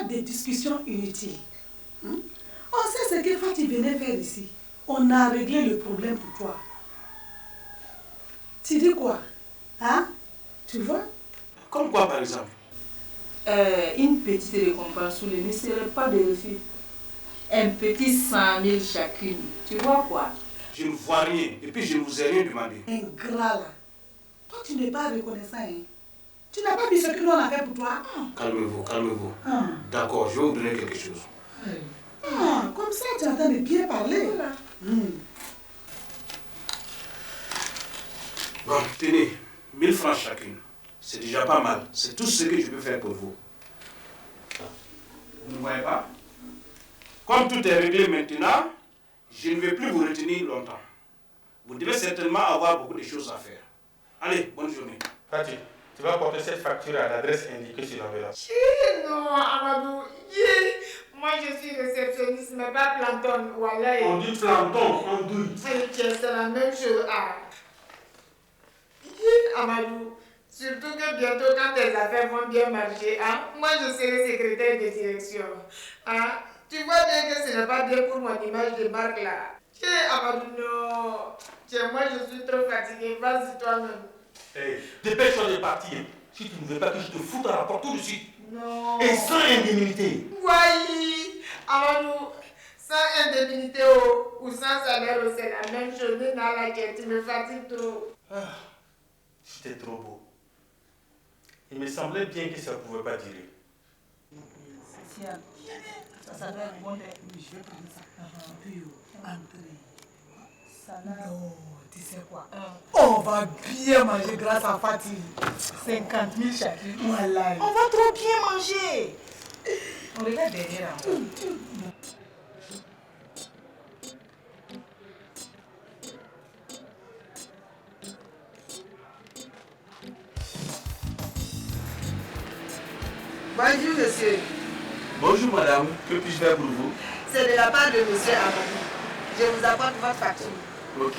Des discussions inutiles. On sait ce que Fatih venait faire ici. On a réglé le problème pour toi. Tu dis quoi? Hein? Tu vois? Comme quoi, par exemple? Une petite récompense sous le ne serait pas de refus. Un petit 100 000 chacune. Tu vois quoi? Je ne vois rien. Et puis je ne vous ai rien demandé. Ingrat là. Toi, tu n'es pas reconnaissant. Hein? Tu n'as pas vu ce que nous on a fait pour toi? Calmez-vous, calmez-vous. D'accord, je vais vous donner quelque chose. Comme ça, tu entends de bien parler. Voilà. Bon, tenez, 1000 francs chacune. C'est déjà pas mal. C'est tout ce que je peux faire pour vous. Vous ne voyez pas? Comme tout est réglé maintenant, je ne vais plus vous retenir longtemps. Vous devez certainement avoir beaucoup de choses à faire. Allez, bonne journée. Fatih, tu vas porter cette facture à l'adresse indiquée sur l'enveloppe. Non, Amadou. Moi, je suis réceptionniste, mais pas planton. Voilà. On dit planton, on douille. C'est la même chose. Amadou, surtout que bientôt, quand tes affaires vont bien marcher, moi, je serai secrétaire de direction. Tu vois bien que ce n'est pas bien pour mon image de marque, là. Amadou, non. Moi, je suis trop fatiguée. Vas-y, toi-même. Hey, dépêche-toi de partir. Si tu ne veux pas que je te foute à la porte tout de suite. Non. Et sans indemnité. Oui, Amadou, sans indemnité ou sans salaire, c'est la même chose. Tu me fatigues trop. C'était trop beau. Il me semblait bien que ça ne pouvait pas durer. Ça doit être bon. Je vais prendre ça. Puis, non, tu sais quoi? On va bien manger grâce à Fatih. 50 000 chacune. Voilà. On va trop bien manger. On regarde derrière. Bonjour, monsieur. Bonjour madame, que puis-je faire pour vous? C'est de la part de monsieur Amadou. Je vous apporte votre facture. Ok.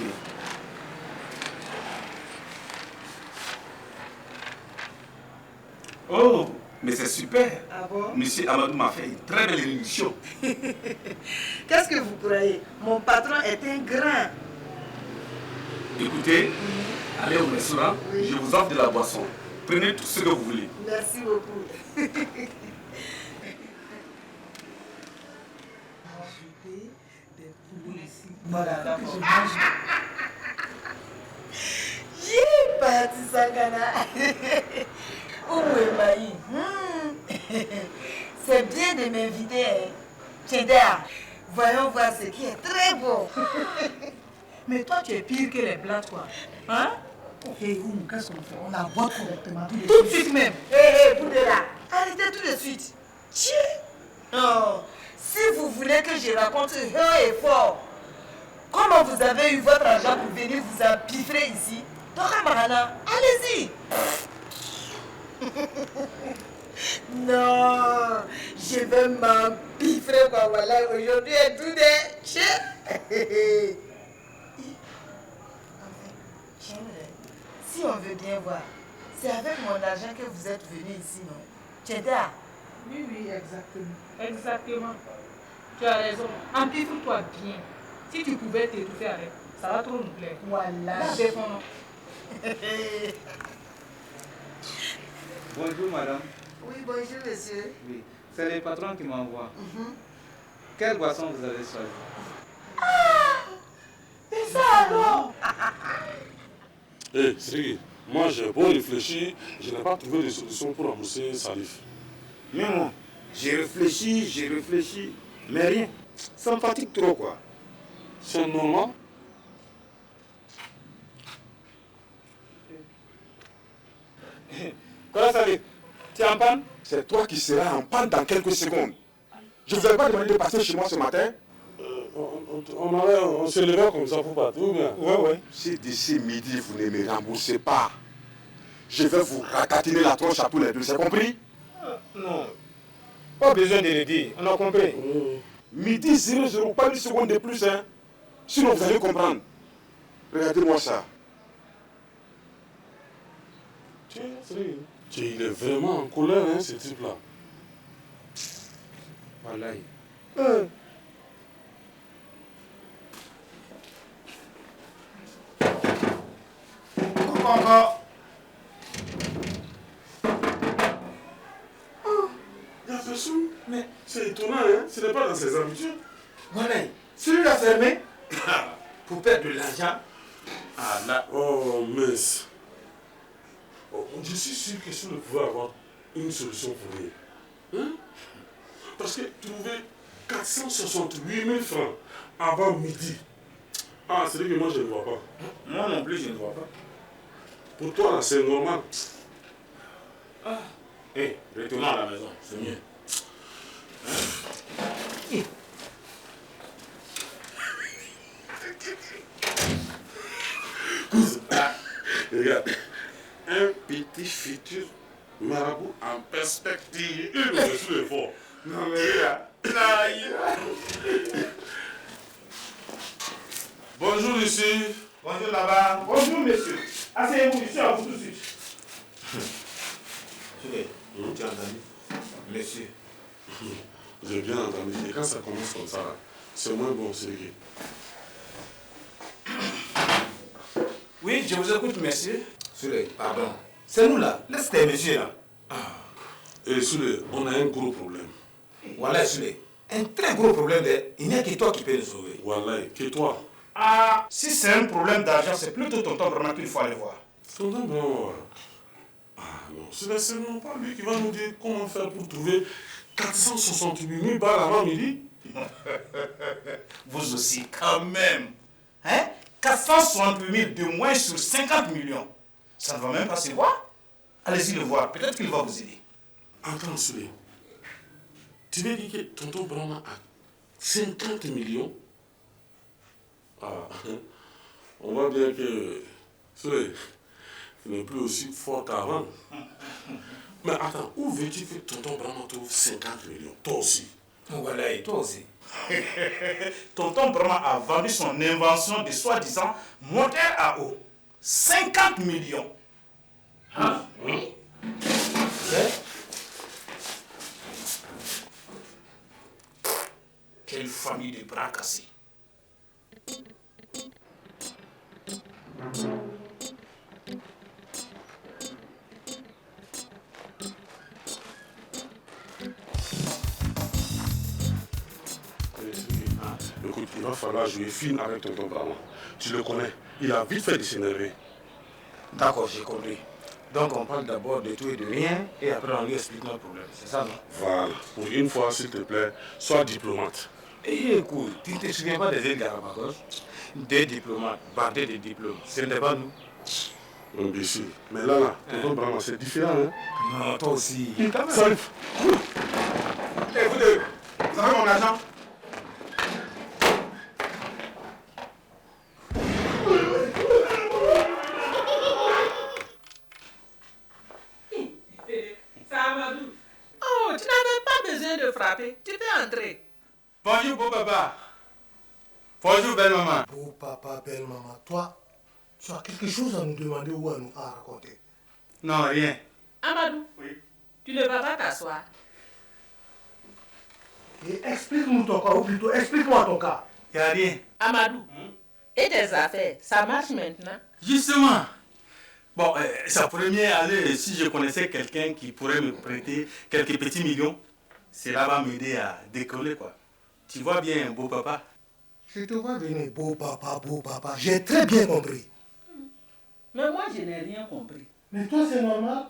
Oh, mais c'est super. Ah bon? Monsieur Amadou m'a fait une très belle émission. Qu'est-ce que vous croyez? Mon patron est un grand. Écoutez, allez au restaurant, je vous offre de la boisson. Prenez tout ce que vous voulez. Merci beaucoup. Voilà, d'accord. Parti Sangana. Où est Maï? C'est bien de m'inviter. Tiens, voyons voir ce qui est très bon. Mais toi, tu es pire que les blattes, quoi. Hein? Et où, qu'est-ce qu'on fait? On la boit correctement. Tout de suite même. Hé, Boudela, arrêtez tout de suite. Oh, si vous voulez que je raconte haut et fort comment vous avez eu votre argent pour venir vous empiffrer ici, Dora Marana, allez-y. Non, je vais m'empiffrer, quoi, voilà, aujourd'hui est tout des... Si on veut bien voir, c'est avec mon argent que vous êtes venu ici, non? Tcheda? Oui, exactement. Exactement. Tu as raison. Empiffre-toi bien. Si tu pouvais t'étouffer avec, ça va trop nous plaire. Voilà. Bonjour madame. Oui, bonjour monsieur. Oui, c'est le patron qui m'envoie. Quelle boisson vous avez choisi? C'est ça alors? Siri, moi j'ai beau réfléchir, je n'ai pas trouvé de solution pour rembourser Salif. Mais moi, j'ai réfléchi, mais rien. Ça me fatigue trop, quoi. C'est normal. Quoi, Salif? Tu es en panne? C'est toi qui seras en panne dans quelques secondes. Je ne vous avais pas demandé de passer chez moi ce matin. On se levait comme ça pour partir, ou bien? Ouais. Si d'ici midi, vous ne me remboursez pas, je vais vous ratatiner la tronche à tous les deux, c'est compris? Non, pas besoin de le dire, on a compris. Midi 00, pas une seconde de plus, hein. Sinon vous allez comprendre. Regardez-moi ça. Tiens, il est vraiment en colère, hein, ce type-là. Voilà. Encore. Il y a personne. Mais c'est étonnant, hein. Ce n'est pas dans ses habitudes. Voilà. Celui-là fermé. Pour perdre de l'argent. Ah là. Oh, mince. Oh, je suis sûr que si on pouvait avoir une solution pour lui. Hein? Parce que trouver 468 000 francs avant midi. Ah, c'est vrai que moi je ne vois pas. Moi non plus, je ne vois pas. Pour toi, là, c'est normal. Ah. Hé, retournons à la maison, c'est mieux. Regarde, un petit futur marabout en perspective. Je suis fort. Non mais là, Bonjour ici. bonjour là-bas. Bonjour monsieur. Asseyez-vous, je suis à vous tout de suite. Tu as entendu? Monsieur. J'ai bien entendu. Et quand ça commence comme ça, c'est moins bon, c'est vrai. Oui, je vous écoute, monsieur. Souley, pardon. C'est nous là. Laisse tes messieurs là. Et Souley, on a un gros problème. Voilà, Souley. Un très gros problème. Il n'y a que toi qui peux nous sauver. Voilà, que toi. Ah, si c'est un problème d'argent, c'est plutôt tonton vraiment qu'il faut aller voir. Tonton Brahma. Ah non, ce n'est seulement pas lui qui va nous dire comment faire pour trouver 468 000 balles avant midi. Vous aussi, quand même. Hein? 468 000 de moins sur 50 millions. Ça ne va même pas se voir. Allez-y le voir, peut-être qu'il va vous aider. Attends, Souley. Tu veux dire que tonton Brahma a 50 millions? Ah, on voit bien que Souley, tu n'es plus aussi fort qu'avant. Mais attends, où veux-tu que tonton Brahma trouve 50 millions? Toi aussi. Voilà, et toi aussi. Tonton Brahma a vendu son invention de soi-disant moteur à eau. 50 millions. Ah, oui. Quelle famille de bras cassés. Écoute, il va falloir jouer fine avec tonton Brahma. Tu le connais, il a vite fait de s'énerver. D'accord, j'ai compris. Donc on parle d'abord de tout et de rien, et après on lui explique notre problème. C'est ça, non? Voilà. Pour une fois, s'il te plaît, sois diplomate. Et écoute, tu ne te souviens pas des îles Galapagos? Des diplomates, bardés de diplômes. Ce n'est pas nous. Imbécile. Mais là, tonton Brahma, c'est différent, hein? Non, toi aussi. Salut. Et vous deux, vous avez mon argent? Oh, tu n'avais pas besoin de frapper. Tu peux entrer. Bonjour, beau papa. Bonjour, belle maman. Beau papa, belle maman, toi, tu as quelque chose à nous demander ou à nous raconter? Non, rien. Amadou, Oui. tu ne vas pas t'asseoir. Et explique-nous ton cas, ou plutôt explique-moi ton cas. Il n'y a rien. Amadou, et tes affaires, ça marche maintenant? Justement. Bon, ça pourrait mieux aller si je connaissais quelqu'un qui pourrait me prêter quelques petits millions. Cela va m'aider à décoller, quoi. Tu vois bien, beau papa? Je te vois venir, beau papa, j'ai très bien compris. Mais moi, je n'ai rien compris. Mais toi, c'est normal.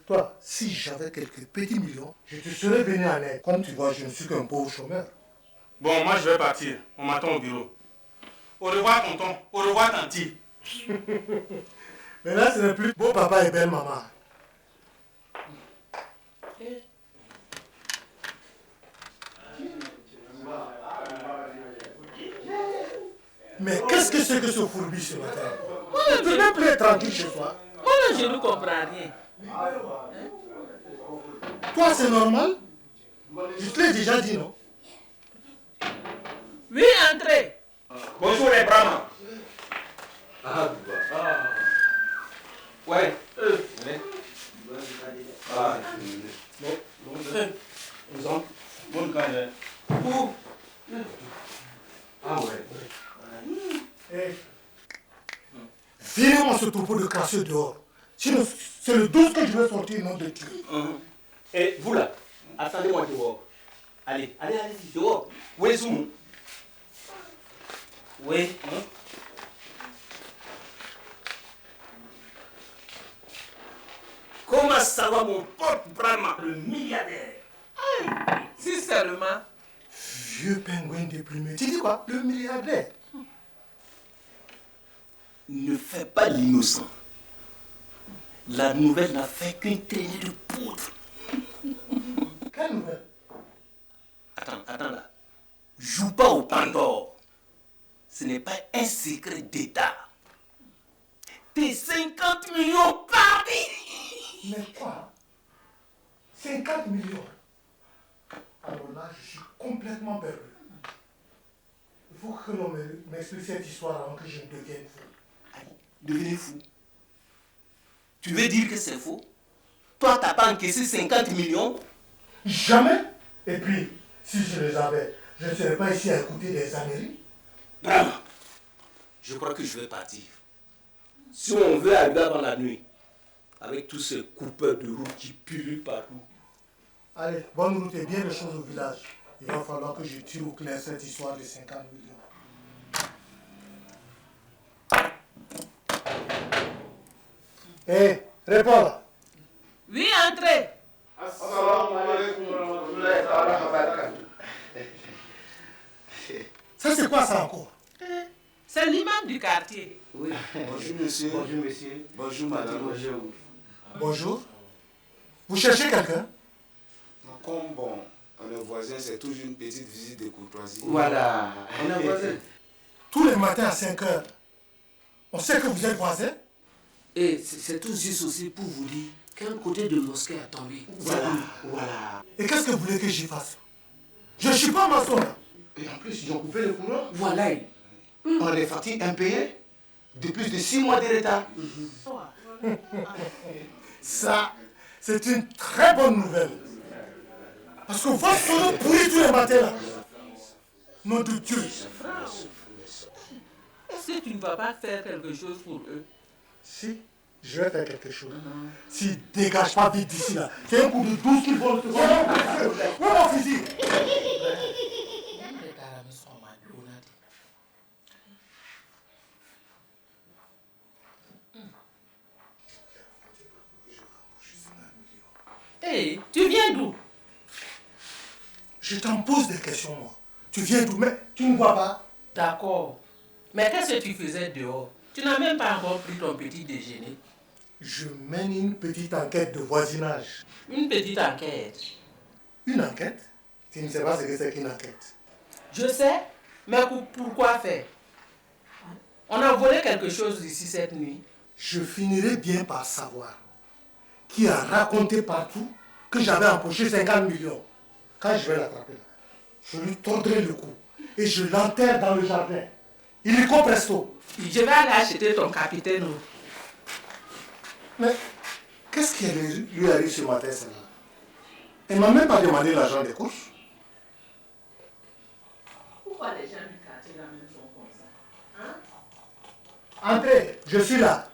Toi, si j'avais quelques petits millions, je te serais venu en aide. Comme tu vois, je ne suis qu'un pauvre chômeur. Bon, moi, je vais partir. On m'attend au bureau. Au revoir, tonton. Au revoir, tanti. Mais là, ce n'est plus beau papa et belle maman. Mais qu'est-ce que c'est que ce fourbi ce matin? Tu peux même plus être tranquille chez toi. Moi, je ne comprends rien. Toi, c'est normal? Je te l'ai déjà dit, non? Oui, entrez. Bonjour les Brahma. Ouais. Où? Virez-moi ce troupeau de crasseux dehors. Sinon, c'est le 12 que je vais sortir, nom de Dieu. Et vous là, attendez-moi dehors. Allez, dehors. Où est Zoumou? Oui. Comment ça va mon pote Brahma, le milliardaire? Si seulement. Vieux pingouin déprimé. Tu dis quoi? Le milliardaire? Ne fais pas l'innocent. La nouvelle n'a fait qu'une traînée de poudre. Quelle nouvelle? Attends là. Joue pas au Pandore. Ce n'est pas un secret d'État. Tes 50 millions partis. Mais quoi? 50 millions? Alors là, je suis complètement perdu. Il faut que l'on m'explique cette histoire avant que je ne devienne fou. Devenez fou. Tu veux dire que c'est faux? Toi, t'as pas encaissé 50 millions? Jamais. Et puis, si je les avais, je ne serais pas ici à écouter des âneries. Bravo. Je crois que je vais partir. Si on veut arriver avant la nuit, avec tous ces coupeurs de route qui pullulent partout. Allez, bonne route et bien les choses au village. Il va falloir que je tire au clair cette histoire de 50 millions. Hé, réponds là. Oui, entrez. Ça c'est quoi ça encore? C'est l'imam du quartier. Oui. Bonjour monsieur. Bonjour monsieur. Bonjour madame. Bonjour. Bonjour. Vous cherchez quelqu'un? Comme bon, on est voisins, c'est toujours une petite visite de courtoisie. Voilà. On est voisins. Tous les matins à 5 heures. On sait que vous êtes voisins? Et c'est tout juste aussi pour vous dire qu'un côté de mosquée a tombé. Voilà. Et qu'est-ce que vous voulez que j'y fasse? Je ne suis pas maçon là. Et en plus, ils ont coupé le courant. Voilà. On a des factures impayées de plus de 6 mois de retard. Ça, c'est une très bonne nouvelle. Parce que votre son pourrit tous les matins là. Nom de Dieu. Si tu ne vas pas faire quelque chose pour eux. Si, je vais faire quelque chose. S'ils ne dégagent pas vite d'ici là, c'est un coup de 12 qu'ils vont le faire. Où est mon fusil? Hé, tu viens d'où? Je t'en pose des questions, moi. Tu viens d'où? Mais tu ne vois pas? D'accord. Mais qu'est-ce que tu faisais dehors? Tu n'as même pas encore pris ton petit déjeuner. Je mène une petite enquête de voisinage. Une petite enquête? Une enquête? Tu ne sais pas ce que c'est qu'une enquête. Je sais, mais pourquoi faire? On a volé quelque chose ici cette nuit. Je finirai bien par savoir qui a raconté partout que j'avais empoché 50 millions. Quand je vais l'attraper, je lui tordrai le cou et je l'enterre dans le jardin. Illico presto. Je vais aller acheter ton capitaine. Mais qu'est-ce qui lui arrive ce matin, celle-là? Elle ne m'a même pas demandé l'argent des courses. Pourquoi les gens du quartier là même sont comme ça? Entrez, je suis là.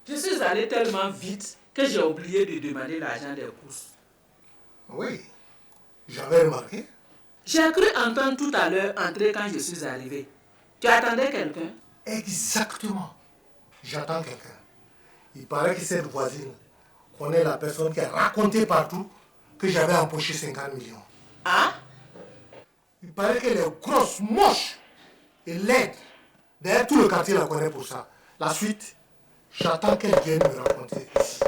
Je suis allé tellement vite que j'ai oublié de demander l'argent des courses. Oui, j'avais remarqué. J'ai cru entendre tout à l'heure entrer quand je suis arrivé. Tu attendais quelqu'un? Exactement. J'attends quelqu'un. Il paraît que cette voisine connaît la personne qui a raconté partout que j'avais empoché 50 millions. Ah? Il paraît qu'elle est grosse, moche et laide. D'ailleurs, tout le quartier la connaît pour ça. La suite, j'attends qu'elle vienne me raconter ici.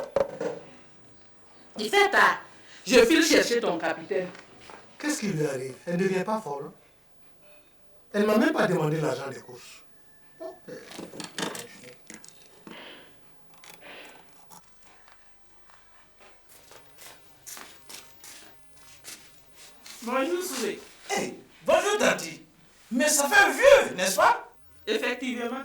Il fait tard. Je file chercher ton capitaine. Qu'est-ce qui lui arrive? Elle ne devient pas folle. Elle ne m'a même pas demandé l'argent des courses. Bonjour, Soulé. Hey, bonjour, Tati. Mais ça fait vieux, n'est-ce pas? Effectivement,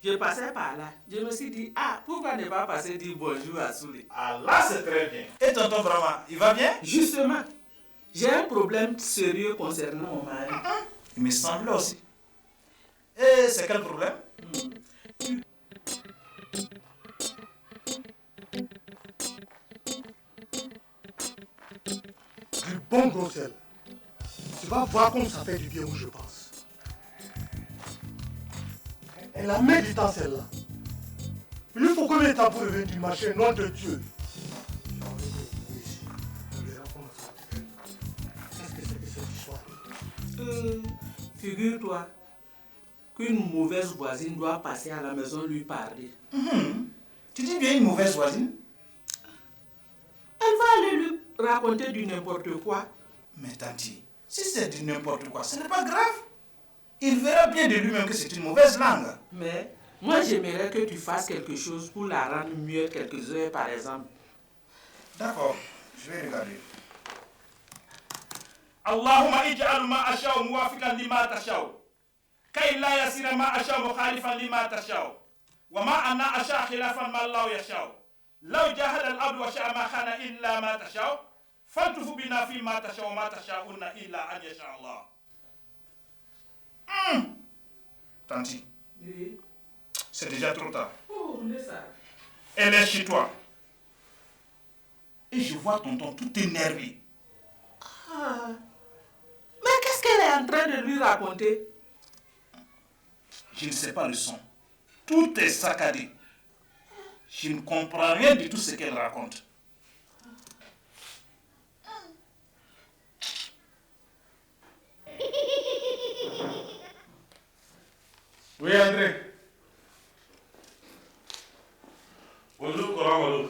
je passais par là. Je me suis dit, ah, pourquoi ne pas passer dire bonjour à Soulé? Ah là, c'est très bien. Et tonton Brahma, il va bien? Justement, j'ai un problème sérieux concernant mon mari. Il me semble aussi. Et c'est quel problème? Du bon gros sel. Tu vas voir comme ça fait du bien où je pense. Elle a mis du temps celle-là. Il faut combien de temps pour revenir du marché, nom de Dieu? Qu'est-ce que c'est que cette histoire? Figure-toi qu'une mauvaise voisine doit passer à la maison lui parler. Tu dis bien une mauvaise voisine? Elle va aller lui raconter du n'importe quoi. Mais Tanti, si c'est du n'importe quoi, ce n'est pas grave. Il verra bien de lui-même que c'est une mauvaise langue. Mais moi j'aimerais que tu fasses quelque chose pour la rendre mieux quelques heures par exemple. D'accord, je vais regarder. Allahumma ij'al ma asha'u muwafiqan lima tasha'u. Kay la yasira ma asha'u mukhalifan lima tasha'u. Wa ma anna asha' khilafan ma Allah yasha'u. Law jahada al-abdu wa sha'a ma khana illa ma tasha'u. Faltufu bina fi ma tasha'u ma tasha'unna illa an yasha Allah. Tanti, Oui. c'est déjà trop tard. Oh, laisse ça. Elle est chez toi. Et je vois tonton tout énervé. Ah. Mais qu'est-ce qu'elle est en train de lui raconter? Je ne sais pas le son. Tout est saccadé. Je ne comprends rien de tout ce qu'elle raconte. Oui, André. Bonjour, Coran Malou.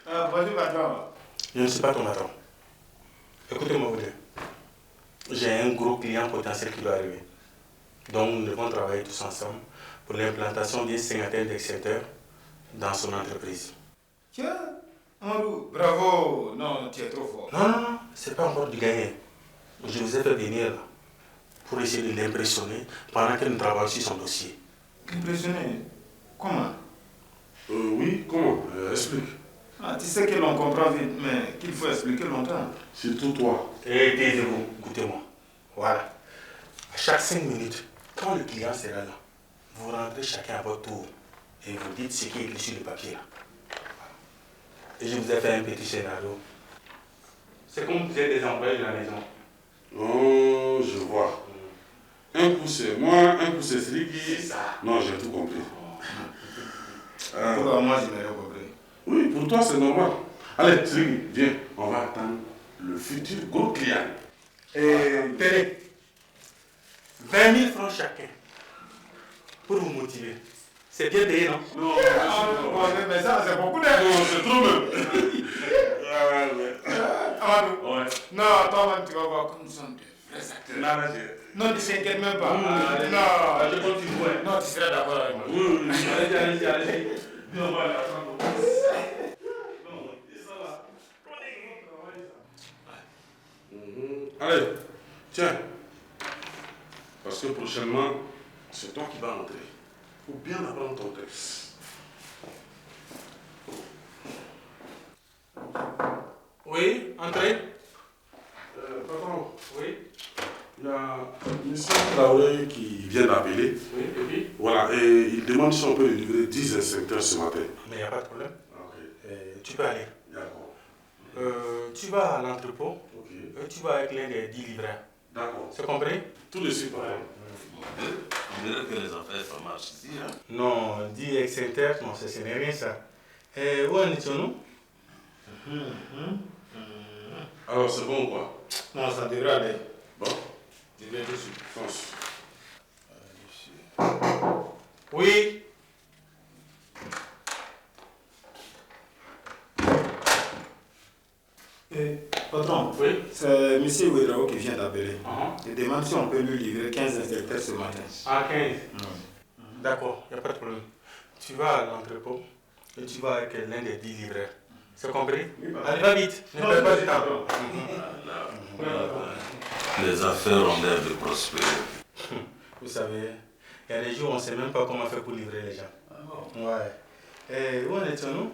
Bonjour, patron. Je ne suis pas ton patron. Écoutez-moi, vous deux. J'ai un gros client potentiel qui doit arriver. Donc, nous devons travailler tous ensemble pour l'implantation d'une cinquantaine d'extincteurs dans son entreprise. Tiens, Amadou, bravo. Non, tu es trop fort. Non, c'est pas encore du gagné. Je vous ai fait venir là pour essayer de l'impressionner pendant que nous travaillons sur son dossier. Impressionné? Comment? Oui, comment? Explique. Ah, tu sais que l'on comprend vite, mais qu'il faut expliquer longtemps. Surtout toi. Et taisez-vous, écoutez-moi. Voilà. À chaque 5 minutes, quand le client sera là, vous rentrez chacun à votre tour et vous dites ce qui est écrit sur le papier là. Et je vous ai fait un petit scénario. C'est comme vous êtes des employés de la maison. Oh, je vois. Un coup c'est moi, un coup c'est Sriki. C'est ça. Non, j'ai tout compris. Pourquoi moi je n'ai rien compris? Oui, pour toi c'est normal. Allez, Sriki, viens, on va attendre le futur gros client. Tenez, 20 000 francs chacun pour vous motiver. C'est bien payé, non? Non, mais ça c'est beaucoup d'air. Non, c'est trop même. Amadou. Ouais. Non, toi-même tu vas voir comme nous sommes des vrais acteurs. Non, tu ne t'inquiètes même pas. Non, je continue. Non, tu seras d'accord avec moi. Oui, allez. Non, voilà, attends. Allez, tiens. Parce que prochainement, c'est toi qui vas entrer. Il faut bien apprendre ton texte. Oui, entrez. Patron. Oui. Il y a M. Traoré qui vient d'appeler. Oui, et puis? Voilà, et il demande si on peut lui livrer 10 inspecteurs ce matin. Mais il n'y a pas de problème. Ok. Tu peux aller. D'accord. Tu vas à l'entrepôt. Ok. Tu vas avec l'un des 10 livreurs. D'accord. C'est compris? Tout de suite, patron. On dirait que les affaires ça marche ici, hein? Non, 10 extincteurs, non, ce n'est rien ça. Où en étions-nous? Alors, c'est bon ou quoi? Non, ça devrait aller. Bon. Je viens tout de suite. Fonce. Oui. Patron, oui? C'est M. Ouedrao qui vient d'appeler. Il demande si on peut lui livrer 15 inspecteurs ce matin. Ah, 15? D'accord, il n'y a pas de problème. Tu vas à l'entrepôt et tu vas avec l'un des 10 livreurs. C'est compris? Allez, va vite. Ne perds pas du temps. Les affaires ont l'air de prospérer. Vous savez, il y a des jours où on ne sait même pas comment faire pour livrer les gens. Ouais. Et où en est-on?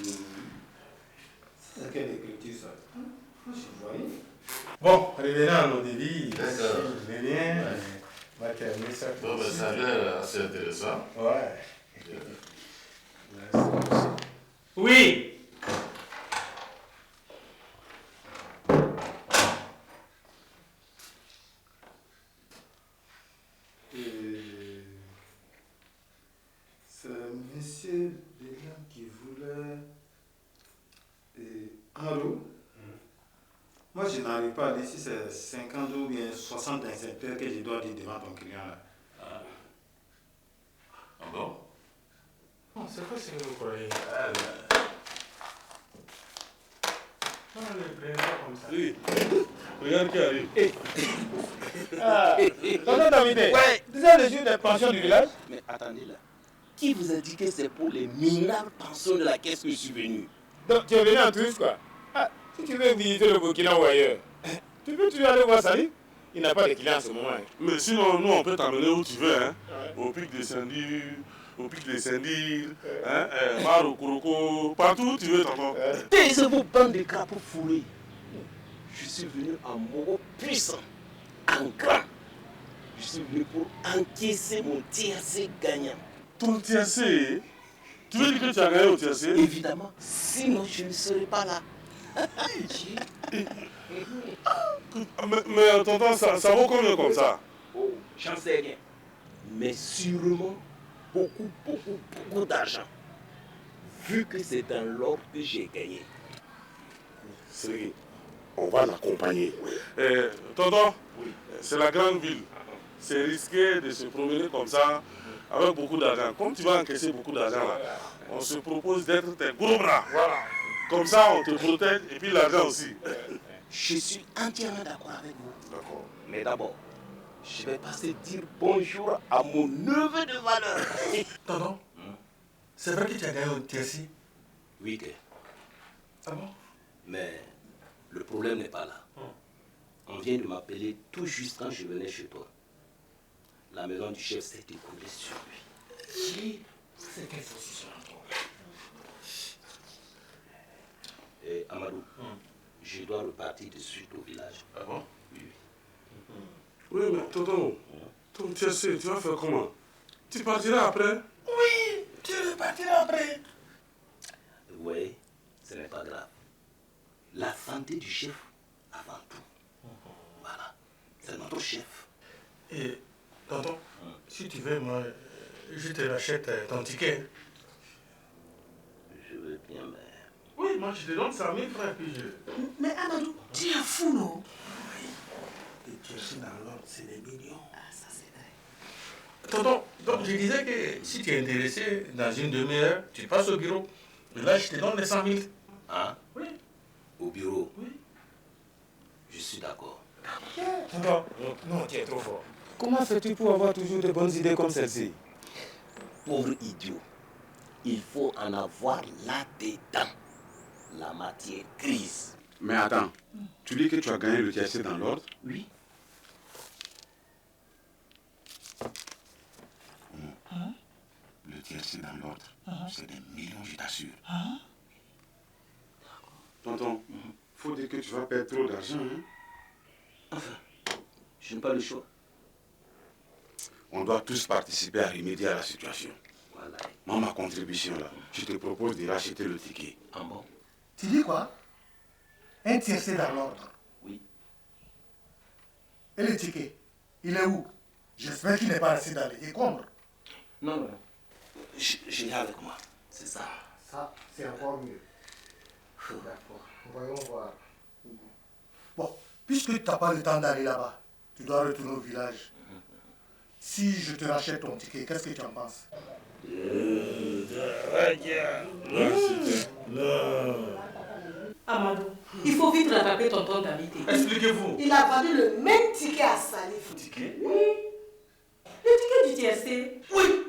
C'est quelle écriture ça? Je voyais. Bon, revenons à nos débits. D'accord. Je viens. On va terminer ça. Bon, ben, ça a l'air assez intéressant. Ouais. Oui. C'est monsieur Bélan qui voulait... Allô? Moi, je n'arrive pas à dire si c'est 50 ou bien 60 inspecteurs que je dois dire devant ton client là. Ah bon? Non, c'est quoi ce que vous croyez? Non, ne prenez pas comme ça. Oui. Regarde qui arrive. Tonton Damité, c'est le jour des pensions du village? Mais attendez là. Qui vous a dit que c'est pour les minables pensions de la caisse que je suis venu? Donc tu es venu en touriste quoi? Si tu veux visiter le Burkina ou ailleurs, tu peux toujours aller voir Salif. Il n'a pas de clients en ce moment. Mais sinon, nous, on peut t'amener où tu veux, hein. Au pic des Saint-Dir, au pic des Saint-Dir, Maro, Kuroko, partout où tu veux, tonton. Taisez-vous, bande de crapauds fourrés. Je suis venu en mogo puissant, en grand. Je suis venu pour encaisser mon TRC gagnant. Ton TRC? Tu veux dire que tu as gagné au TRC? Évidemment, sinon je ne serais pas là. Mais tonton, ça vaut combien comme ça? Oh, j'en sais rien. Mais sûrement beaucoup d'argent. Vu que c'est dans l'ordre que j'ai gagné. Sergei, on va l'accompagner. Tonton, c'est la grande ville. C'est risqué de se promener comme ça, avec beaucoup d'argent. Comme tu vas encaisser beaucoup d'argent là, on se propose d'être tes gros bras. Voilà. Comme ça, on te protège et puis l'argent aussi. Je suis entièrement d'accord avec vous. D'accord. Mais d'abord, je vais passer dire bonjour à mon neveu de valeur. Tonton, c'est vrai que tu as gagné au TRC? Oui, que. Ah bon? Mais le problème n'est pas là. On vient de m'appeler tout juste quand je venais chez toi. La maison du chef s'est écoulée sur lui. C'est quelle position encore? Et Amadou, je dois repartir de suite au village. Ah bon? Oui. Oui, mais tonton, ton TRC, tu vas faire comment? Tu partiras après? Oui, tu repartiras après. Oui, ce n'est pas grave. La santé du chef avant tout. Voilà, c'est notre chef. Et, tonton, si tu veux, moi, je te rachète ton ticket. Je veux bien, mais... Oui, moi, je te donne 100 000 francs, puis je... Mais Amadou, tu es fou, non? Et tu es dans l'ordre, c'est des millions. Ah, ça c'est vrai. Tonton, donc je disais que si tu es intéressé, dans une demi-heure, tu passes au bureau. Et là, je te donne les 100 000. Hein? Oui. Au bureau? Oui. Je suis d'accord. Tonton, non, tu es trop fort. Comment fais-tu pour avoir toujours de bonnes idées comme celle-ci? Pauvre idiot. Il faut en avoir là-dedans. La matière grise. Mais attends, tu dis que tu as gagné le TRC dans l'ordre? Oui. Le TRC dans l'ordre, c'est des millions, je t'assure. Tonton, faut dire que tu vas perdre trop d'argent. Hein? Enfin, je n'ai pas le choix. On doit tous participer à remédier à la situation. Voilà. Moi, ma contribution là, je te propose de racheter le ticket. Ah bon? Tu dis quoi? Un TRC dans l'ordre? Oui. Et le ticket, il est où? J'espère qu'il n'est pas resté dans les décombres. Non, non. Je l'ai avec moi. C'est ça. Ça, c'est encore mieux. D'accord. Voyons voir. Bon, puisque tu n'as pas le temps d'aller là-bas, tu dois retourner au village. Si je te rachète ton ticket, qu'est-ce que tu en penses? Amadou, il faut vite rattraper tonton Damité. Expliquez-vous. Il a vendu le même ticket à Salif. Ticket? Oui. Le ticket du TRC. Oui.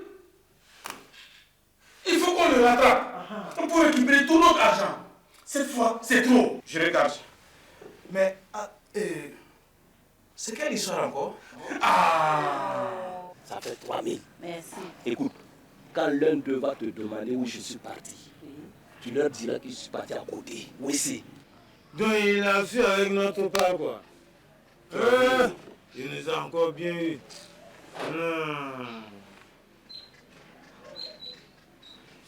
Il faut qu'on le rattrape pour récupérer tout notre argent. Cette fois, c'est trop. Je regarde. Mais, c'est quelle histoire encore? Ça fait 3000. Merci. Écoute, quand l'un d'eux va te demander où je suis parti, tu leur diras que je suis parti à côté. Oui, c'est. Donc il a su avec notre part quoi. Il nous a encore bien eu.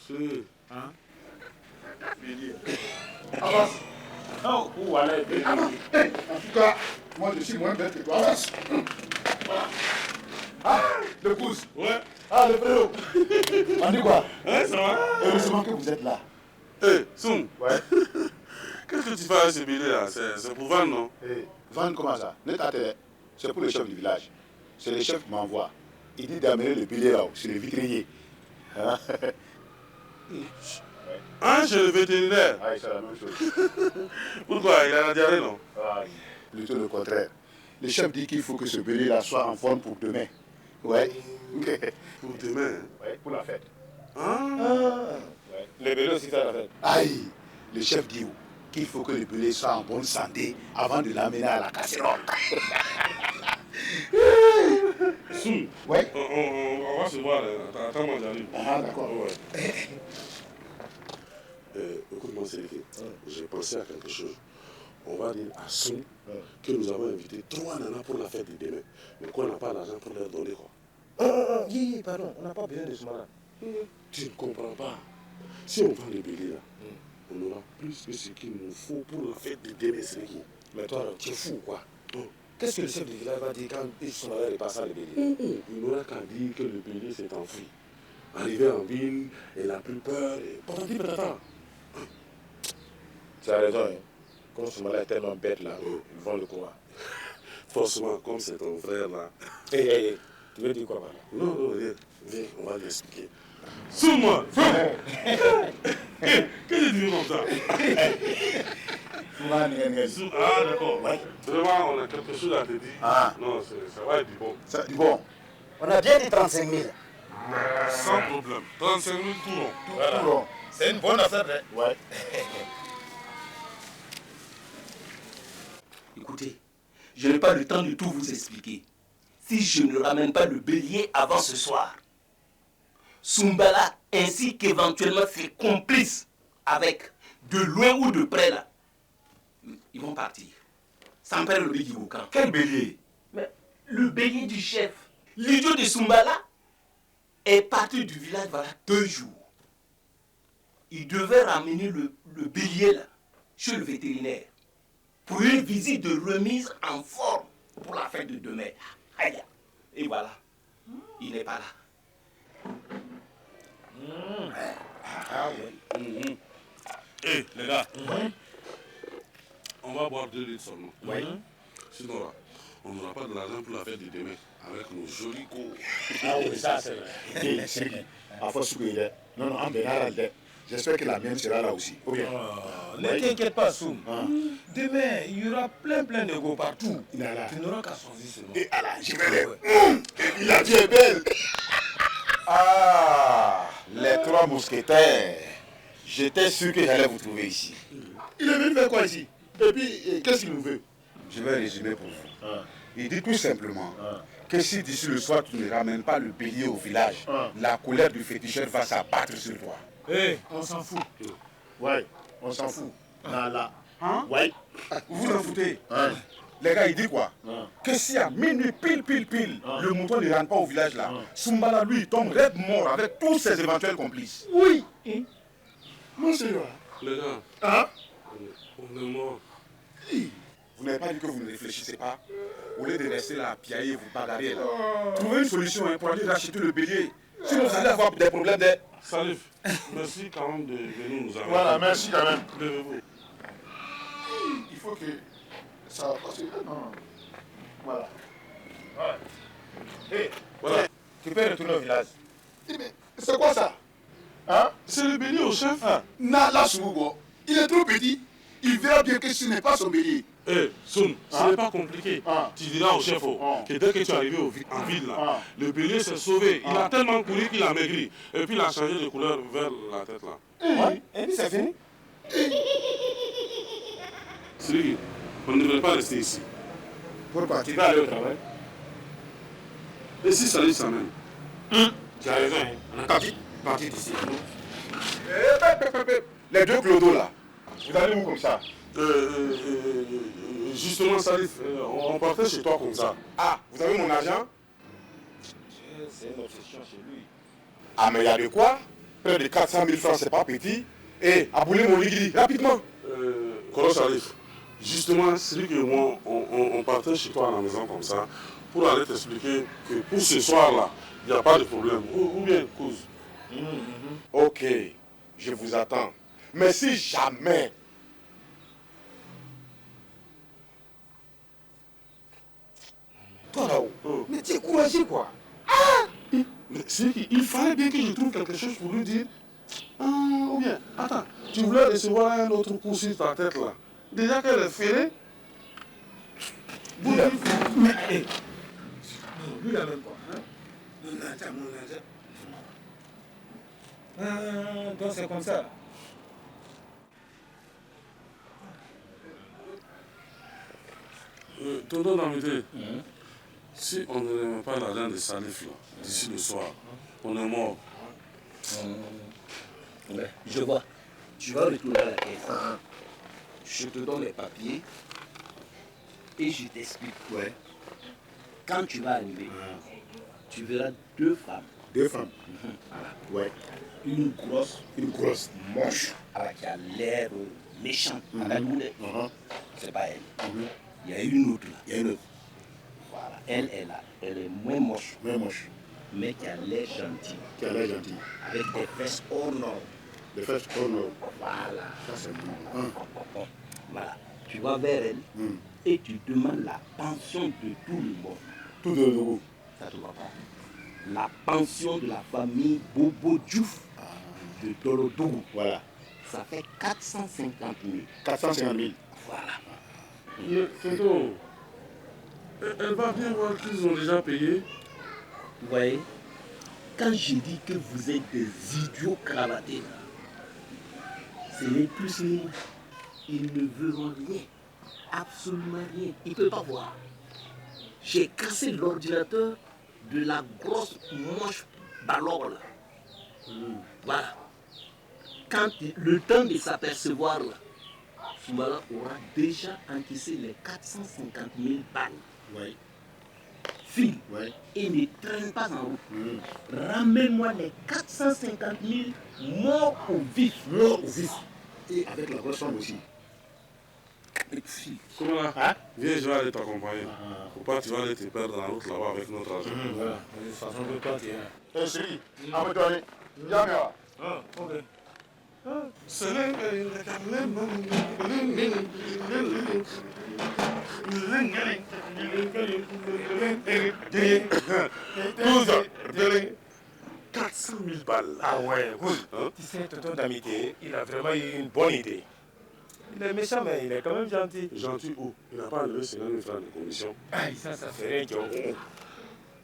C'est... Hein? Avance. Oh, où allez Avance. En tout cas, moi je suis moins bête que toi. Avance. Ah, le pouce. Ouais. Ah, le frérot. On dit quoi? Hein, ça va? Heureusement que vous êtes là. Hé, Soum. Ouais. Qu'est-ce que tu fais avec ce billet là? C'est pour vendre, non? Vendre comment ça? N'est ta télé. C'est pour le chef du village. C'est le chef qui m'envoie. Il dit d'amener le billet là-haut, sur le vitrier. Hein? Hein, chez le vétérinaire? Ah, c'est la même chose. Pourquoi? Il a la diarrhée, non? Ah, plutôt le contraire. Le chef dit qu'il faut que ce bélier là soit en forme pour demain. Ouais. Pour demain? Ouais, pour la fête. Ouais. Le bélier aussi fait la fête. Aïe, le chef dit qu'il faut que le bélier soit en bonne santé avant de l'amener à la casserole. Soum, ouais. On va se voir. Attends-moi, j'arrive. Ah, d'accord. Ouais. Écoute-moi, Séléké, j'ai pensé à quelque chose. On va dire à Soum que nous avons invité 3 nanas pour la fête de demain, mais qu'on n'a pas l'argent pour leur donner quoi. Pardon, on n'a pas besoin de ce malade. Tu ne comprends pas. Si on vend le bélier là, on aura plus que ce qu'il nous faut pour la fête de demain, Séléké. Mais toi, tu es fou quoi. Qu'est-ce que le chef du village va dire quand son malade est passé à le bélier? Il n'aura qu'à dire que le bélier s'est enfui. Arrivé en ville, il n'a plus peur. Et... patata. Tu as raison. Hein. Comme ce malade est tellement bête là, ils vont le croire. Forcément, comme c'est ton frère là. Hé, tu veux dire quoi par là? Non, viens, on va lui expliquer. Sous-moi! Qu'est-ce que tu veux comme ça? Ah, d'accord. Ouais. Vraiment, on a quelque chose à te dire. Ah. Non, ça va être du bon. Ça, du bon. On a bien dit 35 000. Sans problème. 35 000 tout rond. Tout rond. C'est une bonne affaire, hein? Ouais. Écoutez, je n'ai pas le temps de tout vous expliquer. Si je ne ramène pas le bélier avant ce soir, Soumbala ainsi qu'éventuellement ses complices avec de loin ou de près là, ils vont partir. Sans perdre le bélier au camp. Quel bélier? Mais le bélier du chef. L'idiot de Soumbala est parti du village voilà 2 jours. Il devait ramener le bélier là, chez le vétérinaire, pour une visite de remise en forme pour la fête de demain. Aïe. Et voilà, il n'est pas là. Ah ouais. Hé, les gars, on va boire 2 litres seulement. Oui. Sinon, là, on n'aura pas de l'argent pour la fête de demain avec nos jolis cours. Ah oui, ça c'est vrai. C'est qui? À force qu'il est. Non, en Bénard, j'espère que la mienne sera là aussi. Ne t'inquiète pas, Soum. Demain, il y aura plein de go partout. Tu n'auras qu'à choisir seulement. Et alors, je vais les... Et la vie est belle. Ah, les 3 mousquetaires. J'étais sûr que j'allais vous trouver ici. Il est venu faire quoi ici? Et puis, qu'est-ce qu'il nous veut? Je vais résumer pour vous. Il dit tout simplement que si d'ici le soir tu ne ramènes pas le bélier au village, la colère du féticheur va s'abattre sur toi. On s'en fout. Ouais, on s'en fout. Là. Ouais. Vous vous en foutez. Les gars, il dit quoi? Que si à minuit, pile, le mouton ne rentre pas au village là, Soumbala, lui, il tombe raide mort avec tous ses éventuels complices. Oui. Moi, c'est là. Les gars, on est mort. Vous n'avez pas dit que vous ne réfléchissez pas? Au lieu de rester là, piailler, vous bagarrer là. Trouvez une solution pour aller racheter le bélier. Sinon, vous allez avoir des problèmes de... Salif, merci quand même de venir nous amener. Voilà, merci quand même. Levez-vous. Il faut que ça passe. Non. Voilà. Voilà. Tu peux retourner au village. C'est quoi ça? C'est le bélier au chef. Nala Soubo. Il est trop petit. Il verra bien que ce n'est pas son bélier. Soum, ce n'est pas compliqué. Tu diras au chef que dès que tu es arrivé en ville, là, le bélier s'est sauvé. Il a tellement couru qu'il a maigri. Et puis il a changé de couleur vers la tête là. Et puis c'est fini. Sylvie, on ne devrait pas rester ici. Pourquoi? Tu vas aller au travail? Et si Salif s'amène? Tu as raison, hein. On n'a qu'à vite partir d'ici. Les deux clodos là, vous allez où comme ça? Justement, Salif, on partait chez toi comme ça. Ah, vous avez mon argent? C'est une obsession chez lui. Ah, mais il y a de quoi? Près de 400 000 francs, c'est pas petit. Et abouler mon ligri, rapidement. Kolo Salif, justement, Sylvie et moi, on partait chez toi à la maison comme ça pour aller t'expliquer que pour ce soir-là, il n'y a pas de problème. Ou bien, cause. Ok, je vous attends. Mais si jamais... Toi là-haut, mais tu es courageux quoi. Mais c'est qu'il fallait bien que je trouve quelque chose pour lui dire. Ou bien, attends, tu voulais recevoir un autre coup sur ta tête là. Déjà qu'elle est ferrée. Mais allez. Lui là même quoi. Donc c'est comme ça. Tonton Namité, si on ne remet pas l'argent de Salif là, d'ici le soir, on est mort. Ouais, je vois. Tu vas retourner à la caisse. Je te donne les papiers et je t'explique. Ouais. Quand tu vas arriver, tu verras deux femmes. Deux femmes. Voilà. Ouais. Une grosse moche. Qui a l'air méchante. C'est pas elle. Il y a une autre là. Voilà. Elle est là. Elle est moins moche. Mais qui a l'air gentille. Avec des fesses hors normes. Des fesses hors normes. Voilà. Ça c'est bon. Voilà. Tu vas vers elle et tu demandes la pension de tout le monde. Tout le monde. Ça te va pas. La pension de la famille Bobo Diouf de Dorodougou. Voilà. Ça fait 450 000. 450 000. Voilà. Mais Tonton, elle va bien voir qu'ils ont déjà payé. Vous voyez, quand je dis que vous êtes des idiots cravatés, c'est les plus ni moins. Ils ne verront rien. Absolument rien. Ils ne peuvent pas voir. J'ai cassé l'ordinateur de la grosse moche balor là. Voilà. Quand le temps de s'apercevoir là, Soumala aura déjà encaissé les 450 000 balles. Oui. File. Oui. Et ne traîne pas en route. Ramène-moi les 450 000 morts au vif. Et avec la grosse femme aussi. Comment là? Viens, je vais aller t'accompagner. Faut pas que tu vas aller te perdre dans la route là-bas avec notre argent. Voilà. De toute façon, de toi, tu es. Eh chérie, amène-toi. Viens, ok. Tous 400 000 balles. Ah ouais, tu sais, Tonton Damité, il a vraiment eu une bonne idée. Il est méchant, mais il est quand même gentil. Gentil où? Il n'a pas enlevé 50 000 francs de commission. Ah, ça fait rien,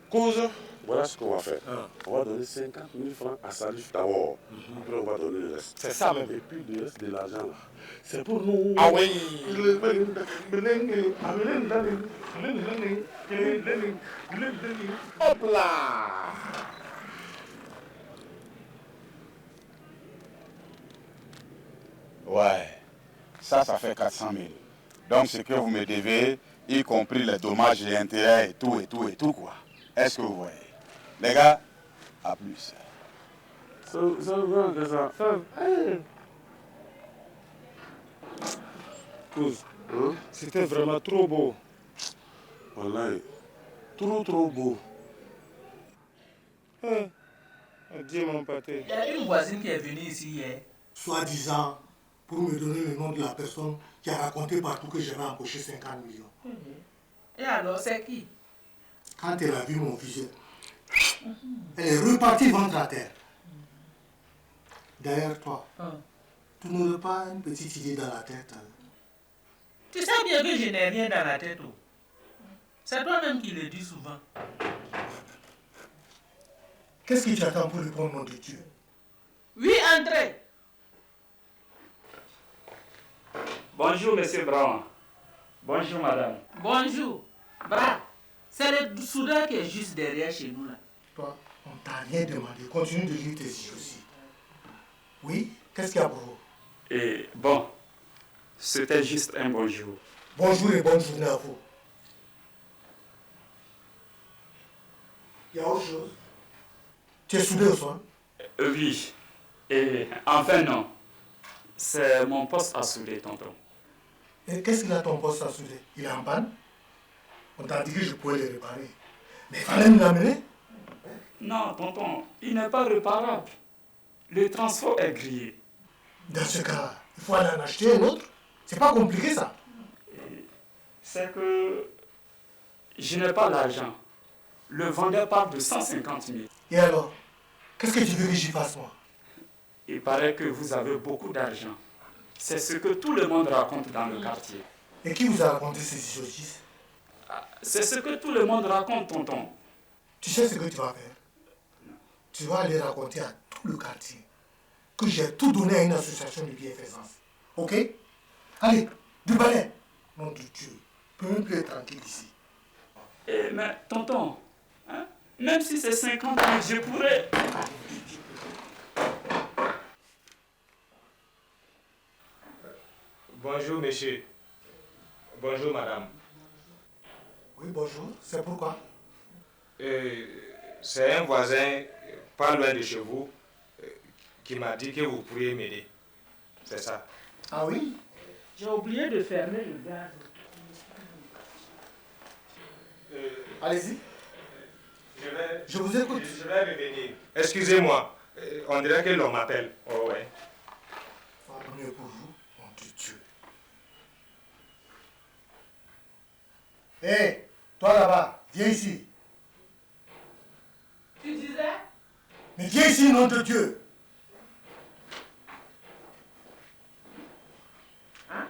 Cause, voilà ce qu'on va faire. On va donner 50 000 francs à Salif d'abord. Après, on va donner le reste. C'est ça même. Et puis le reste de l'argent là, c'est pour nous. Ah oui. Hop là. Ouais, ça fait 400 000. Donc ce que vous me devez, y compris les dommages et intérêts et tout quoi. Est-ce que vous voyez? Les gars, à plus. Ça va que ça. Cause, c'était vraiment trop beau. Voilà, trop beau. Adieu mon pâté. Il y a une voisine qui est venue ici hier. Soi-disant, pour me donner le nom de la personne qui a raconté partout que j'avais empoché 50 millions. Et alors, c'est qui? Quand elle a vu mon visage, elle est repartie ventre à terre. Derrière toi, tu n'aurais pas une petite idée dans la tête. Tu sais bien que je n'ai rien dans la tête. C'est toi-même qui le dis souvent. Qu'est-ce qui t'attend pour répondre, nom de Dieu? Oui, André. Bonjour, monsieur Brown. Bonjour, madame. Bonjour. Bra, c'est le soudeur qui est juste derrière chez nous là. Toi, on t'a rien demandé. Continue de lire tes yeux aussi. Oui, qu'est-ce qu'il y a pour vous? Et bon, c'était juste un bonjour. Bonjour et bonne journée à vous. Il y a autre chose? Tu es soudé au soin? Oui. Et enfin non. C'est mon poste à souder, tonton. Et qu'est-ce qu'il a ton poste à souder? Il est en panne? On t'a dit que je pouvais le réparer. Mais il fallait me l'amener? Non, tonton, il n'est pas réparable. Le transport est grillé. Dans ce cas, il faut aller en acheter un autre. C'est pas compliqué ça. C'est que je n'ai pas l'argent. Le vendeur parle de 150 000. Et alors? Qu'est-ce que tu veux que j'y fasse, moi? Il paraît que vous avez beaucoup d'argent. C'est ce que tout le monde raconte dans le quartier. Et qui vous a raconté ces sottises? C'est ce que tout le monde raconte, tonton. Tu sais ce que tu vas faire? Tu vas aller raconter à tout le quartier que j'ai tout donné à une association de bienfaisance. Ok? Allez, du balai. Nom de Dieu, je peux même plus être tranquille ici. Mais tonton, hein, même si c'est 50 ans, je pourrais... Bonjour, monsieur. Bonjour, madame. Oui, bonjour. C'est pourquoi? C'est un voisin, pas loin de chez vous, qui m'a dit que vous pourriez m'aider. C'est ça. Ah oui? J'ai oublié de fermer le gaz. Allez-y. Je vous écoute. Je vais revenir. Excusez-moi. On dirait que l'on m'appelle. Oh ouais. Mieux pour vous, mon Dieu. Hé, toi là-bas, viens ici. Tu disais? Mais viens ici, nom de Dieu. Hein?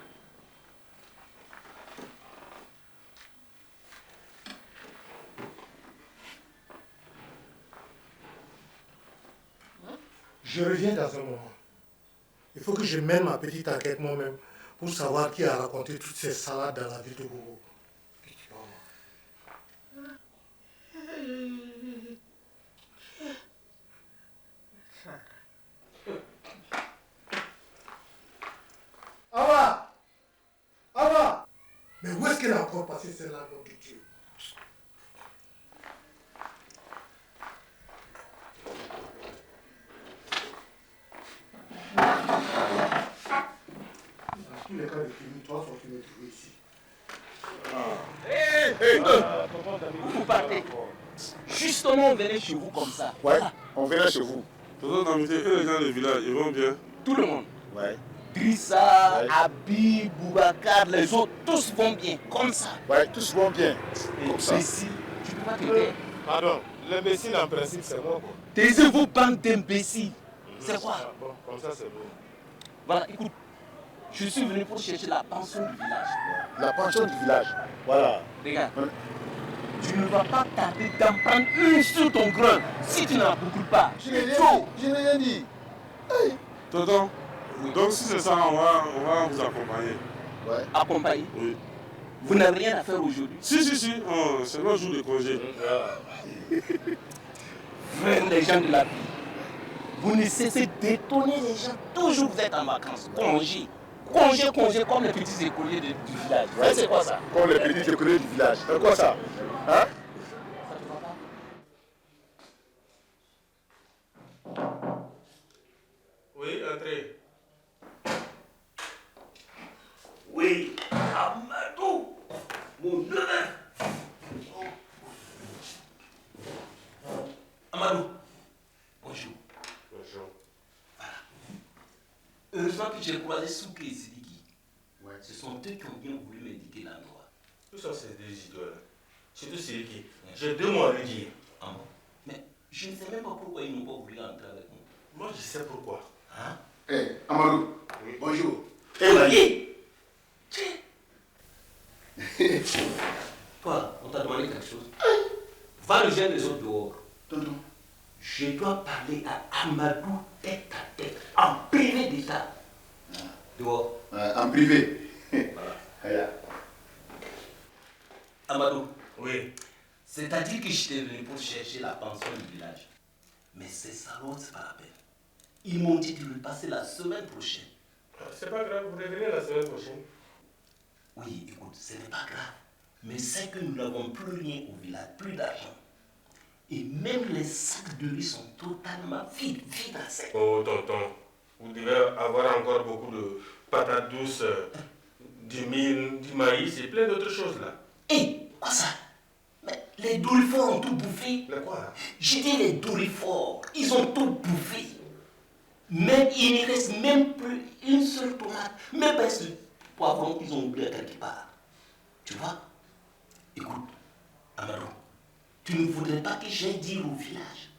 Je reviens dans un moment. Il faut que je mène ma petite enquête moi-même pour savoir qui a raconté toutes ces salades dans la ville de Gogo. Awa! Awa! Mais où est-ce qu'elle a encore passé celle-là, nom de Dieu? Tous les cas de film, toi, faut que tu me trouves ici. Vous partez. Justement, on venait chez vous comme ça. Ouais, on venait chez vous. Tonton Damité, et les gens du village, ils vont bien? Tout le monde. Ouais. Drissa, Abi, Boubacar, les autres, tous vont bien, comme ça. Ouais, tous vont bien. Comme ça. Ici, tu peux pas t'aider. Pardon, l'imbécile en principe, c'est moi. Taisez-vous, bande d'imbéciles. C'est quoi? Bon, comme ça, c'est bon. Voilà, écoute. Je suis venu pour chercher la pension du village. La pension du village? Voilà. Regarde. Tu ne vas pas tarder d'en prendre une sur ton grain si tu n'en procures pas. Je n'ai rien dit. Hey. Tonton, donc si c'est ça, on va vous accompagner. Ouais. Accompagner? Oui. Vous n'avez rien à faire aujourd'hui? Si. Oh, c'est le jour de congé. Frère, les gens de la vie, vous ne cessez d'étonner les gens. Toujours vous êtes en vacances. Congé, comme les petits écoliers du village. Ouais, c'est quoi ça? Comme les petits écoliers du village. C'est quoi ça? Hein? Oui, entrez. Oui, Amadou, mon neveu. Amadou, bonjour. Bonjour. Voilà. Heureusement que j'ai croisé Souké et Sidiki. Ouais. Ce sont eux qui ont bien voulu m'indiquer l'endroit. Tout ça, c'est des idiots là. Surtout Sidiki. J'ai 2 mots à lui dire. Ah bon? Mais je ne sais même pas pourquoi ils n'ont pas voulu entrer avec nous. Moi, je sais pourquoi. Hein? Eh, Amadou, oui. Bonjour. Oui. Toi, on t'a demandé quelque chose. Va le gêner les autres dehors. Tonton. Je dois parler à Amadou tête à tête, en privé d'état. Dehors. En privé. Voilà. Amadou. Oui. C'est-à-dire que j'étais venu pour chercher la pension du village. Mais ces salauds, c'est pas la peine. Ils m'ont dit de le passer la semaine prochaine. C'est pas grave, vous revenez la semaine prochaine. Oui, écoute, ce n'est pas grave. Mais c'est que nous n'avons plus rien au village, plus d'argent. Et même les sacs de riz sont totalement vides à sec. Oh, tonton, vous devez avoir encore beaucoup de patates douces, du mil, du maïs et plein d'autres choses là. Hé, quoi ça? Mais les dorifores ont tout bouffé. Le quoi? J'ai dit les dorifores, ils ont tout bouffé. Même, il ne reste même plus une seule tomate, même pas ce poivron qu'ils ont oublié quelque part. Tu vois? Écoute, Amadou, tu ne voudrais pas que j'aille dire au village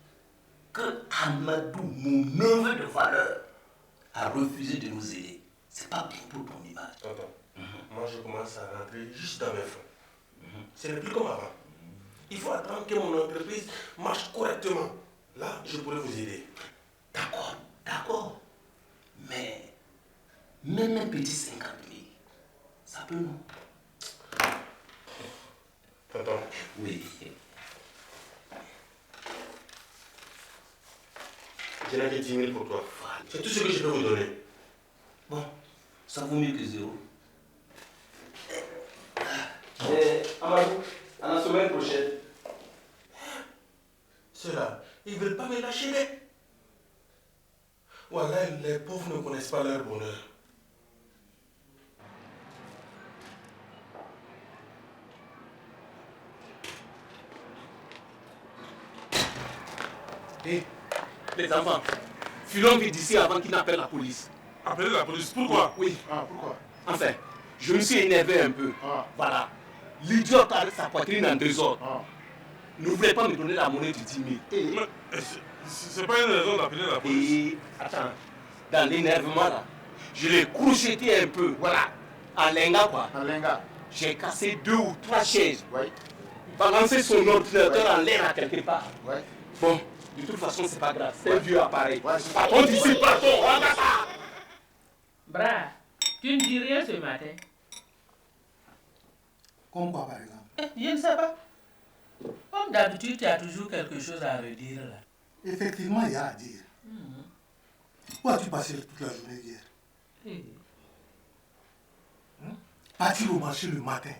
que Amadou, mon neveu de valeur, a refusé de nous aider. C'est pas bien pour ton image. Tonton, moi je commence à rentrer juste dans mes fins. Ce n'est plus comme avant. Il faut attendre que mon entreprise marche correctement. Là, je pourrais vous aider. D'accord. Mais même un petit 50 000, ça peut non? Tonton. Oui. Je n'ai que 10 000 pour toi. C'est tout ce que je peux vous donner. Bon, ça vaut mieux que zéro. Amadou, à la semaine prochaine. Ceux-là, ils ne veulent pas me lâcher. Voilà, les pauvres ne connaissent pas leur bonheur. Hé, les enfants, filons vite d'ici avant qu'ils n'appellent la police. Appeler la police, pourquoi? Oui. Pourquoi? Enfin, je me suis énervé un peu. Voilà. L'idiot a sa poitrine en désordre. Ne voulait pas me donner la monnaie de 10 000. Mais c'est pas une raison d'appeler la police. Et attends, dans l'énervement là, je l'ai crocheté un peu. Voilà. En lenga quoi. En lenga. J'ai cassé 2 ou 3 chaises. Balancé son ordinateur en l'air à quelque part. Bon, de toute façon, c'est pas grave. C'est un vieux appareil. Partons d'ici, partons. Bra, tu ne dis rien ce matin. Comme quoi, par exemple? Je ne sais pas. Comme d'habitude, tu as toujours quelque chose à redire là. Effectivement, il y a à dire. Où as-tu passé toute la journée hier? Partir au marché le matin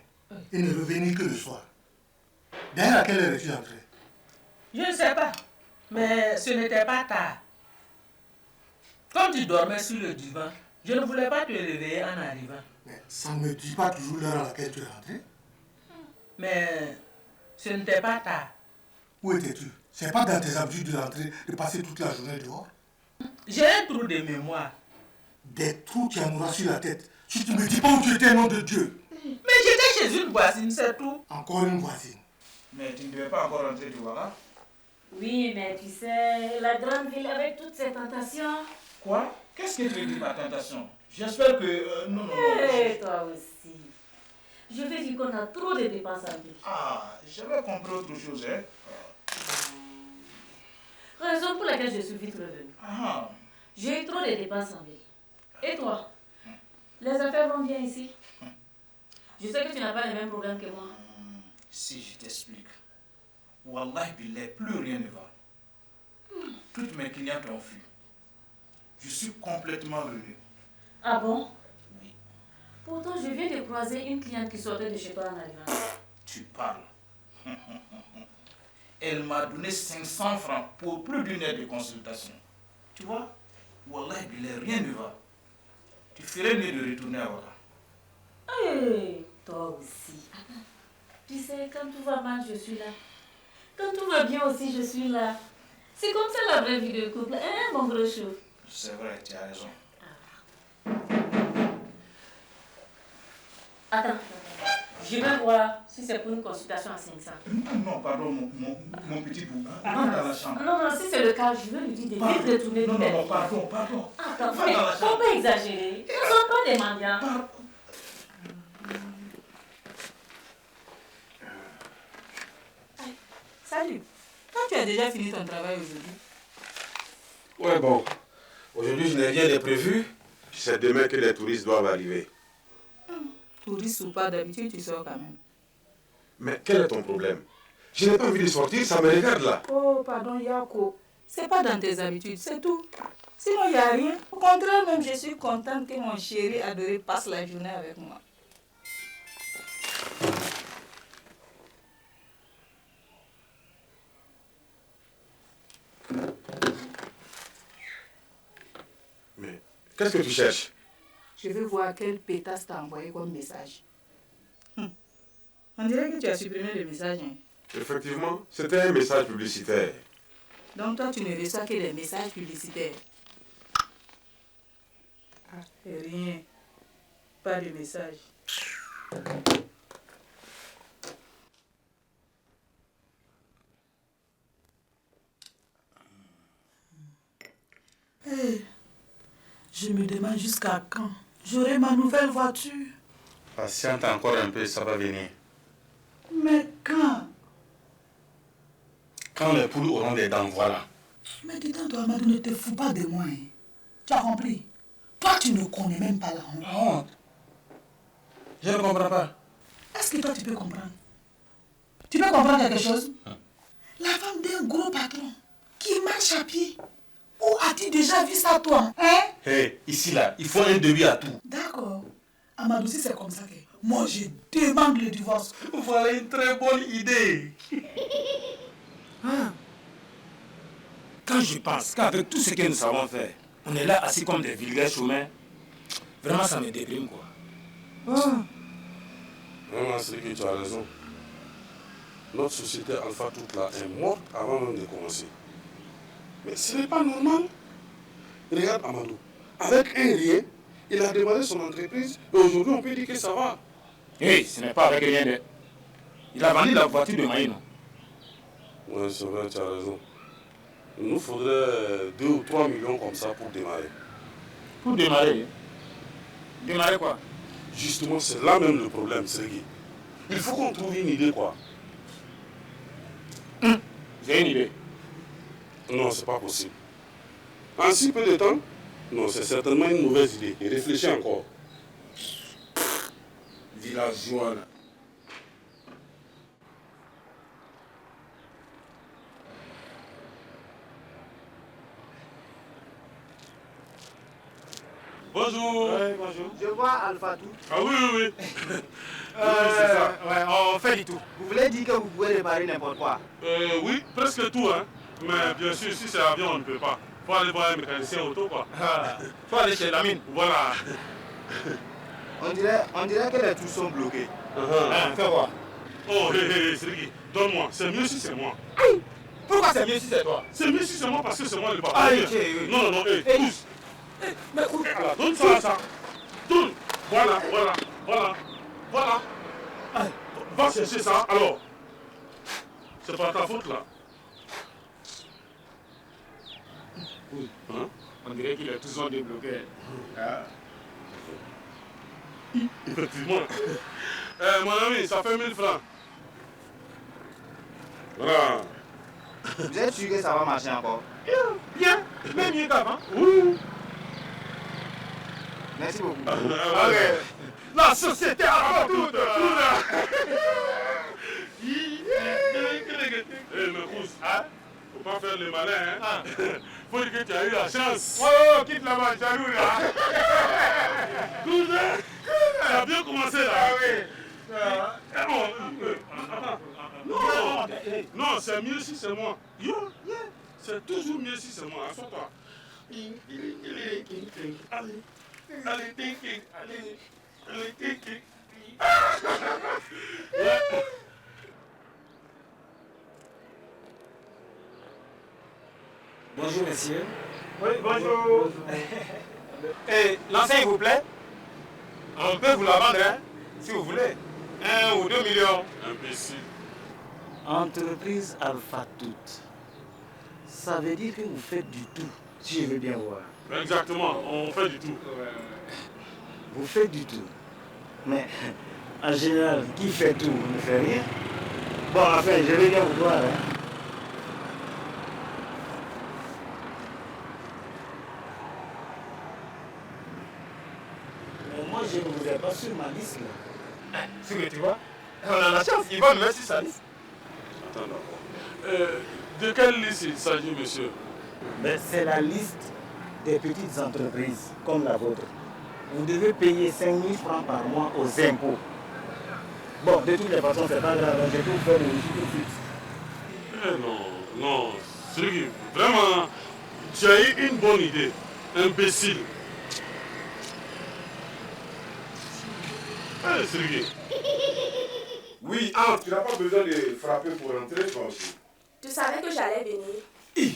et ne revenir que le soir. D'ailleurs, à quelle heure es-tu entré? Je ne sais pas, mais ce n'était pas tard. Comme tu dormais sur le divan, je ne voulais pas te réveiller en arrivant. Mais ça ne me dit pas toujours l'heure à laquelle tu es rentré. Mais ce n'était pas tard. Où étais-tu? C'est pas dans tes habitudes de rentrer, de passer toute la journée dehors? J'ai un trou de mémoire. Des trous qui en aura sur la tête. Si tu ne me dis pas où tu étais, nom de Dieu. Mais j'étais chez une voisine, c'est tout. Encore une voisine. Mais tu ne devais pas encore rentrer, tu vois là? Oui, mais tu sais, la grande ville avec toutes ses tentations. Quoi? Qu'est-ce que tu veux dire par tentation? J'espère que... non. Et toi aussi. Je vais dire qu'on a trop de dépenses en ville. Ah, j'avais compris autre chose, hein? Raison pour laquelle je suis vite revenue. Ah. J'ai eu trop de dépenses en ville. Et toi? Les affaires vont bien ici? Je sais que tu n'as pas les mêmes problèmes que moi. Si je t'explique. Wallah billah, plus rien ne va. Toutes mes clientes ont fui. Je suis complètement revenu. Ah bon? Oui. Pourtant, je viens de croiser une cliente qui sortait de chez toi en arrivant. Tu parles. Elle m'a donné 500 francs pour plus d'une heure de consultation. Tu vois? Wallah billah, rien ne va. Tu ferais mieux de retourner à Ouaga. Hey, toi aussi. Tu sais, quand tout va mal, je suis là. Quand tout va bien aussi, je suis là. C'est comme ça la vraie vie de couple, hein, mon gros chou? C'est vrai, tu as raison. Attends, je vais voir si c'est pour une consultation à 500. Non, pardon, mon petit bout. Rentre dans la chambre. Non, si c'est le cas, je vais lui dire de vite retourner. Non, pardon. Attends, Va mais dans la faut chambre. pas exagérer. Ils ne sont pas des mendiants. Salut. Quand tu as déjà fini ton travail aujourd'hui? Ouais, bon. Aujourd'hui, je n'ai rien de prévu. C'est demain que les touristes doivent arriver. Touriste ou pas, d'habitude, tu sors quand même. Mais quel est ton problème? Je n'ai pas envie de sortir, ça me regarde là. Oh, pardon, Yako. C'est pas dans tes habitudes, c'est tout. Sinon, il n'y a rien. Au contraire, même, je suis contente que mon chéri adoré passe la journée avec moi. Mais qu'est-ce que tu cherches? Je veux voir quel pétasse t'a envoyé comme message. On dirait que tu as supprimé le message. Hein. Effectivement, c'était un message publicitaire. Donc toi, tu ne reçois que des messages publicitaires. Ah, rien. Pas de message. Hey, je me demande jusqu'à quand j'aurai ma nouvelle voiture. Patiente encore un peu, ça va venir. Mais quand? Quand les poules auront des dents, voilà. Mais dis-toi, Amadou, ne te fous pas de moi. Hein. Tu as compris? Toi, tu ne connais même pas la honte. La honte? Je ne comprends pas. Est-ce que toi, tu peux comprendre? Tu peux comprendre quelque chose? La femme d'un gros patron qui marche à pied. Où as-tu déjà vu ça, toi? Hein? Hé, ici, là, il faut un devis à tout. D'accord. Amadou, si c'est comme ça que moi, je demande le divorce. Voilà une très bonne idée. Quand je pense qu'avec tout ce que nous savons faire, on est là assis comme des vulgaires chômeurs, vraiment ça me déprime quoi. Vraiment, c'est que tu as raison. Notre société Alpha toute là est morte avant même de commencer. Mais ce n'est pas normal. Regarde Amadou, avec un rien, il a démarré son entreprise et aujourd'hui on peut dire que ça va. Hey, ce n'est pas avec rien de... Il a vendu la voiture de Maïno. Oui, c'est vrai, tu as raison. Il nous faudrait 2 ou 3 millions comme ça pour démarrer. Pour démarrer? Démarrer quoi? Justement, c'est là même le problème, Sergei. Il faut qu'on trouve une idée, quoi. J'ai une idée. Non, c'est pas possible. En si peu de temps? Non, c'est certainement une mauvaise idée. Et réfléchis encore. Villageois, là. Bonjour. Ouais, bonjour. Je vois Alpha Tout. Ah oui, oui, oui. C'est ça. Ouais, on fait du tout. Vous voulez dire que vous pouvez réparer n'importe quoi? Oui, presque tout, hein. Mais bien sûr, si c'est avion, on ne peut pas. Faut aller voir un mécanicien auto, quoi. Faut aller chez Lamine. Voilà. On dirait que les trous sont bloqués. Fais voir. Oh, hé, Sergei, donne-moi. C'est mieux si c'est moi. Pourquoi c'est mieux si c'est toi? C'est mieux si c'est moi parce que c'est moi le papa. Ah, ok. Non, non, pousse. Mais voilà, donne ça à ça. Donne. Voilà. Va chercher ça, alors. C'est pas ta faute, là. Oui. Hein? On dirait qu'il est toujours débloqué. Effectivement. Mon ami, ça fait 1000 francs. Voilà. Vous êtes sûr que ça va marcher encore? Bien. Même mieux qu'avant. Oui. Merci beaucoup. Ok. La société a tout. Eh, mais pousse, hein? Faut pas faire le malin, hein? Faut dire que tu as eu la chance. Oh, quitte la manjarou, là. Cousin, ça a bien commencé, là. Ah oui. Non, c'est mieux si c'est moi. C'est toujours mieux si c'est moi. Assois-toi. Allez, thinking. Bonjour, messieurs. Oui, bonjour. Et l'enseigne, s'il vous plaît. On peut vous la vendre, hein, si vous voulez. 1 ou 2 millions. Imbécile. Entreprise Alpha Tout. Ça veut dire que vous faites du tout, si je veux bien voir. Exactement, on fait du tout. Vous faites du tout. Mais en général, qui fait tout ne fait rien. Bon, enfin, je vais bien vous voir. Hein. Mais moi, je ne vous ai pas sur ma liste. Là. Ce que tu vois, On a la chance, il va me mettre sur sa liste. Attends, d'accord. De quelle liste il s'agit, monsieur? Mais c'est la liste des petites entreprises comme la vôtre. Vous devez payer 5 000 francs par mois aux impôts. Bon, de toutes les façons, c'est pas grave, je peux vous faire le registre tout de suite. Non, Sriki, vraiment, tu as eu une bonne idée, imbécile. Sriki. Oui, tu n'as pas besoin de frapper pour rentrer, toi aussi. Tu savais que j'allais venir.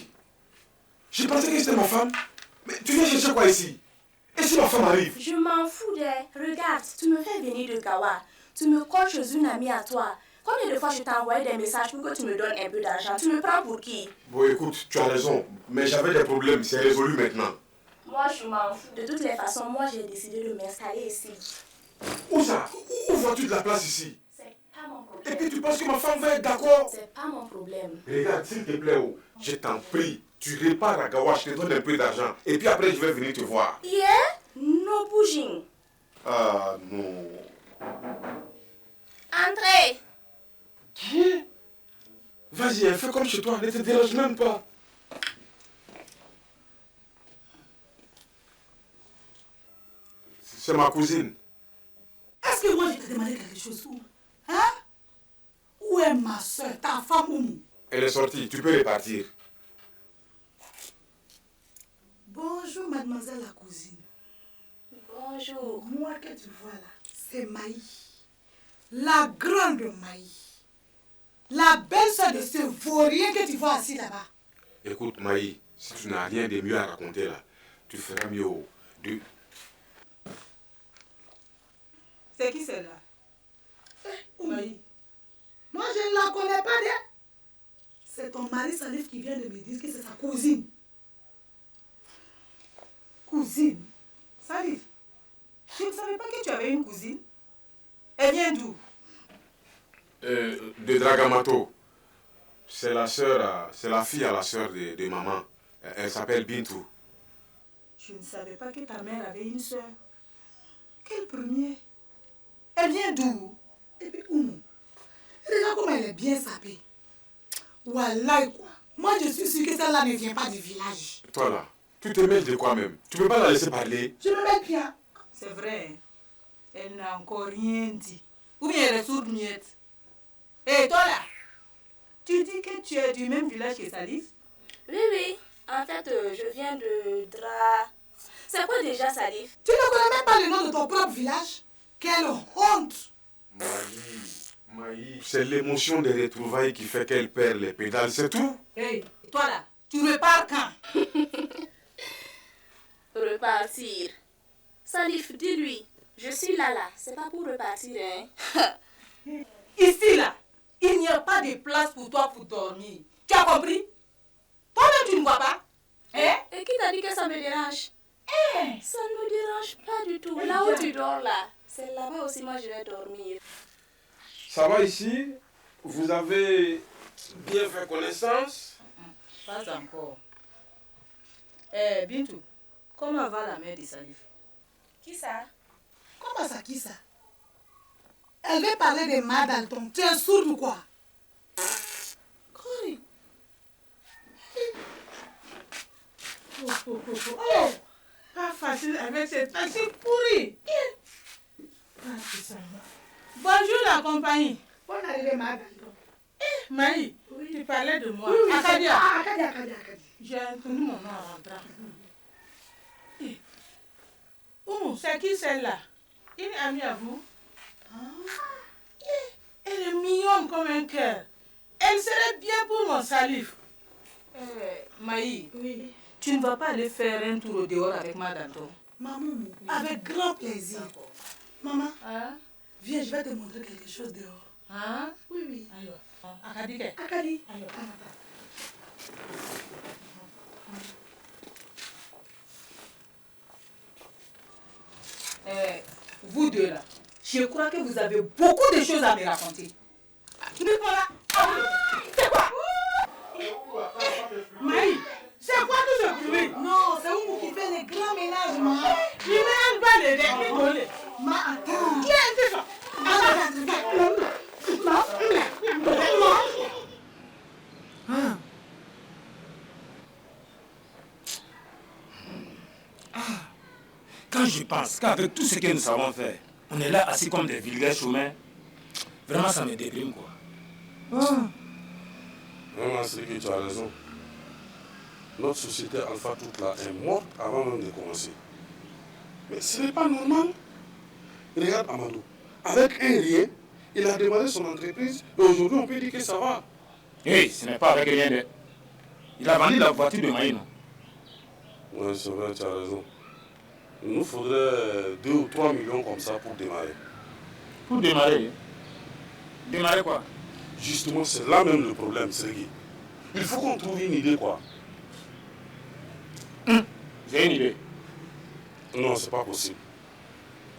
J'ai pensé que c'était ma femme. Mais tu viens chercher quoi ici? Et si ma femme arrive? Je m'en fous Regarde, tu me fais venir de Kawa. Tu me colles chez une amie à toi. Combien de fois je t'ai envoyé des messages pour que tu me donnes un peu d'argent? Tu me prends pour qui? Bon, écoute, tu as raison. Mais j'avais des problèmes, c'est résolu maintenant. Moi, je m'en fous. De toutes les façons, moi, j'ai décidé de m'installer ici. Où ça? Où vois-tu de la place ici? C'est pas mon problème. Et puis tu penses que ma femme va être d'accord? C'est pas mon problème. Regarde, s'il te plaît, je t'en prie. Tu repars à Gawa, je te donne un peu d'argent. Et puis après, je vais venir te voir. Yeah? No bouging. Ah non. Entrez. Qui? Vas-y, elle fait comme chez toi, ne te dérange même pas. C'est ma cousine. Est-ce que moi je t'ai demandé quelque chose? Hein? Où est ma soeur, ta femme Oumou? Elle est sortie, tu peux repartir. Bonjour mademoiselle la cousine. Bonjour. Moi que tu vois là, c'est Maï. La grande Maï. La belle-sœur de ce vaurien que tu vois assis là-bas. Écoute Maï, si tu n'as rien de mieux à raconter là, tu feras mieux de... C'est qui celle-là? Maï. Moi je ne la connais pas. C'est ton mari Salif qui vient de me dire que c'est sa cousine. Cousine? Salif, je ne savais pas que tu avais une cousine. Elle vient d'où? De Dragamato. C'est la sœur, c'est la fille à la sœur de maman. Elle s'appelle Bintou. Je ne savais pas que ta mère avait une sœur. Quel premier? Elle vient d'où? Et puis Oumou, regarde comment elle est bien sapée. Wallah quoi. Moi je suis sûre que celle-là ne vient pas du village. Toi là, tu te mêles de quoi même? Tu peux pas la laisser parler? Je me mets bien. C'est vrai. Elle n'a encore rien dit. Ou bien elle est sourde muette. Hé, toi là, tu dis que tu es du même village que Salif? Oui. En fait, je viens de Dra... C'est quoi déjà Salif? Tu ne connais même pas le nom de ton propre village? Quelle honte! Maï, c'est l'émotion des retrouvailles qui fait qu'elle perd les pédales, c'est tout? Hé, toi là, tu repars quand? Repartir. Salif, dis-lui, je suis là, c'est pas pour repartir, hein? Ici là, il n'y a pas de place pour toi pour dormir. Tu as compris? Toi-même, tu ne vois pas? Hein? Et qui t'a dit que ça me dérange? Ça ne me dérange pas du tout. Là où tu dors là, c'est là-bas aussi moi je vais dormir. Ça va ici? Vous avez bien fait connaissance? Pas encore. Bintou, comment va la mère de Salif? Qui ça? Comment ça, qui ça? Elle veut parler de Madalton. Tu es sourde ou quoi? Corée. Oh, pas facile avec cette taxi pourrie. Bonjour la compagnie. Bonne arrivée, Madalton. Maï, tu parlais de moi. Oui, Akadia. Akadia. J'ai entendu mon nom en rentrant. C'est qui celle-là? Une amie à vous? Elle est mignonne comme un cœur. Elle serait bien pour mon Salif. Maï, oui. Tu ne vas pas aller faire un tour au dehors avec Madame? Maman, avec grand plaisir. Maman, viens, je vais te montrer quelque chose dehors. Hein? Oui. Akadi. Akadi. Vous deux là, je crois que vous avez beaucoup de choses à me raconter. C'est quoi? Maï, c'est quoi tout ce bruit? Non, c'est Oumou qui fait les grands ménages, maman. Il ménage pas les dés. Ma, attends. Qui est ça? Quand je pense qu'avec tout ce que nous savons faire, on est là assis comme des vulgaires chômeurs, vraiment ça me déprime quoi. Vraiment, c'est que tu as raison. Notre société Alpha toute là est morte avant même de commencer. Mais ce n'est pas normal. Regarde Amadou. Avec un rien, il a démarré son entreprise et aujourd'hui on peut dire que ça va. Hey, ce n'est pas avec rien de... Il a vendu la voiture de Maïno. Oui, c'est vrai, tu as raison. Il nous faudrait 2 ou 3 millions comme ça pour démarrer. Pour démarrer? Démarrer quoi? Justement, c'est là même le problème, Sergi. Il faut qu'on trouve une idée, quoi. J'ai une idée. Non, c'est pas possible.